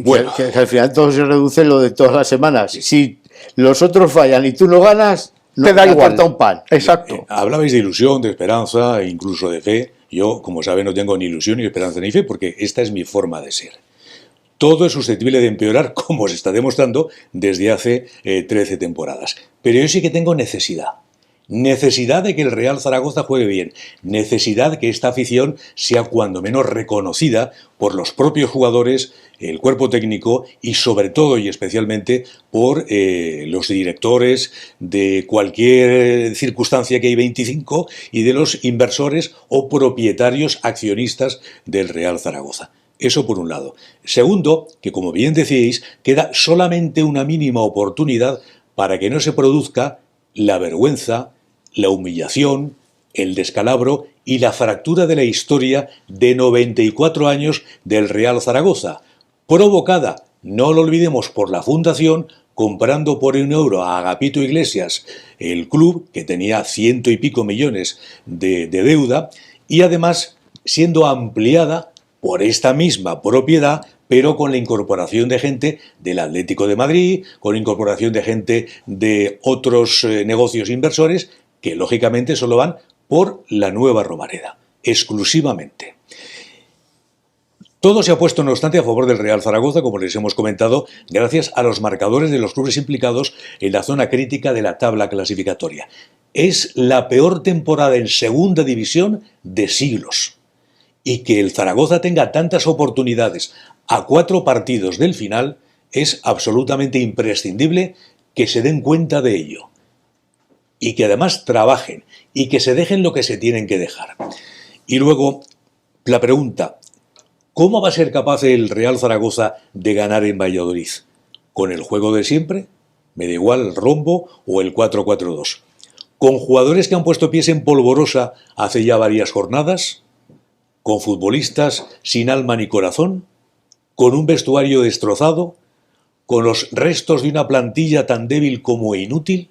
Bueno. Que al final todo se reduce en lo de todas las semanas. Si los otros fallan y tú no ganas, no te da igual. Un pan. Exacto. Hablabais de ilusión, de esperanza e incluso de fe. Yo, como saben, no tengo ni ilusión, ni esperanza, ni fe, porque esta es mi forma de ser. Todo es susceptible de empeorar, como se está demostrando desde hace 13 temporadas. Pero yo sí que tengo necesidad. Necesidad de que el Real Zaragoza juegue bien, necesidad de que esta afición sea cuando menos reconocida por los propios jugadores, el cuerpo técnico y sobre todo y especialmente por los directores de cualquier circunstancia que hay 25 y de los inversores o propietarios accionistas del Real Zaragoza. Eso por un lado. Segundo, que como bien decíais, queda solamente una mínima oportunidad para que no se produzca la vergüenza, la humillación, el descalabro y la fractura de la historia de 94 años del Real Zaragoza, provocada, no lo olvidemos, por la Fundación comprando por €1 a Agapito Iglesias el club, que tenía 100 y pico millones de deuda, y además siendo ampliada por esta misma propiedad, pero con la incorporación de gente del Atlético de Madrid, con la incorporación de gente de otros negocios inversores, que lógicamente solo van por la nueva Romareda, exclusivamente. Todo se ha puesto, no obstante, a favor del Real Zaragoza, como les hemos comentado, gracias a los marcadores de los clubes implicados en la zona crítica de la tabla clasificatoria. Es la peor temporada en segunda división de siglos. Y que el Zaragoza tenga tantas oportunidades a 4 partidos del final es absolutamente imprescindible que se den cuenta de ello. Y que además trabajen y que se dejen lo que se tienen que dejar. Y luego, la pregunta, ¿cómo va a ser capaz el Real Zaragoza de ganar en Valladolid? ¿Con el juego de siempre? Me da igual el rombo o el 4-4-2. ¿Con jugadores que han puesto pies en polvorosa hace ya varias jornadas? ¿Con futbolistas sin alma ni corazón? ¿Con un vestuario destrozado? ¿Con los restos de una plantilla tan débil como inútil?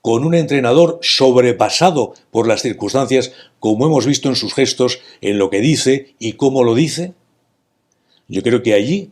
con un entrenador sobrepasado por las circunstancias, como hemos visto en sus gestos, en lo que dice y cómo lo dice? Yo creo que allí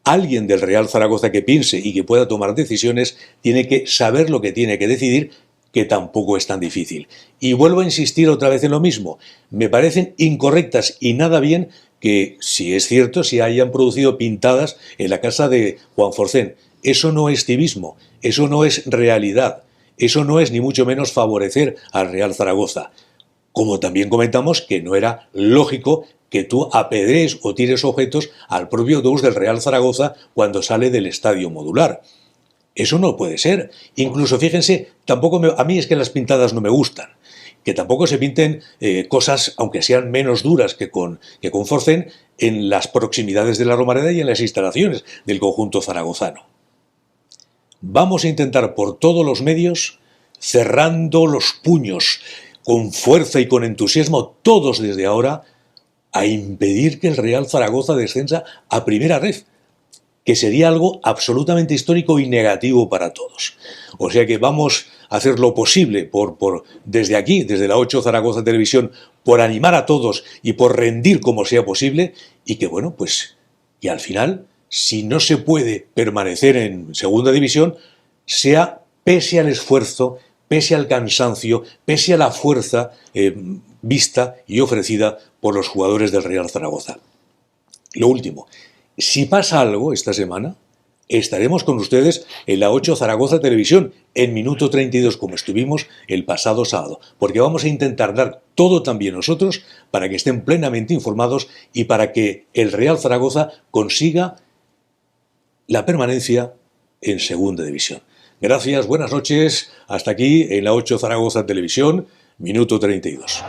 alguien del Real Zaragoza que piense y que pueda tomar decisiones tiene que saber lo que tiene que decidir, que tampoco es tan difícil. Y vuelvo a insistir otra vez en lo mismo. Me parecen incorrectas y nada bien que, si es cierto, se hayan producido pintadas en la casa de Juan Forcén. Eso no es civismo, eso no es realidad, eso no es ni mucho menos favorecer al Real Zaragoza. Como también comentamos que no era lógico que tú apedrees o tires objetos al propio autobús del Real Zaragoza cuando sale del estadio modular. Eso no puede ser. Incluso, fíjense, a mí es que las pintadas no me gustan. Que tampoco se pinten cosas, aunque sean menos duras que con Forcén, en las proximidades de la Romareda y en las instalaciones del conjunto zaragozano. Vamos a intentar por todos los medios, cerrando los puños, con fuerza y con entusiasmo, todos desde ahora, a impedir que el Real Zaragoza descensa a primera red, que sería algo absolutamente histórico y negativo para todos. O sea que vamos a hacer lo posible desde aquí, desde la 8 Zaragoza Televisión, por animar a todos y por rendir como sea posible, y que bueno, pues, y al final, si no se puede permanecer en segunda división, sea pese al esfuerzo, pese al cansancio, pese a la fuerza vista y ofrecida por los jugadores del Real Zaragoza. Lo último, si pasa algo esta semana, estaremos con ustedes en la 8 Zaragoza Televisión, en minuto 32, como estuvimos el pasado sábado, porque vamos a intentar dar todo también nosotros para que estén plenamente informados y para que el Real Zaragoza consiga la permanencia en segunda división. Gracias, buenas noches, hasta aquí en la 8 Zaragoza Televisión, minuto 32.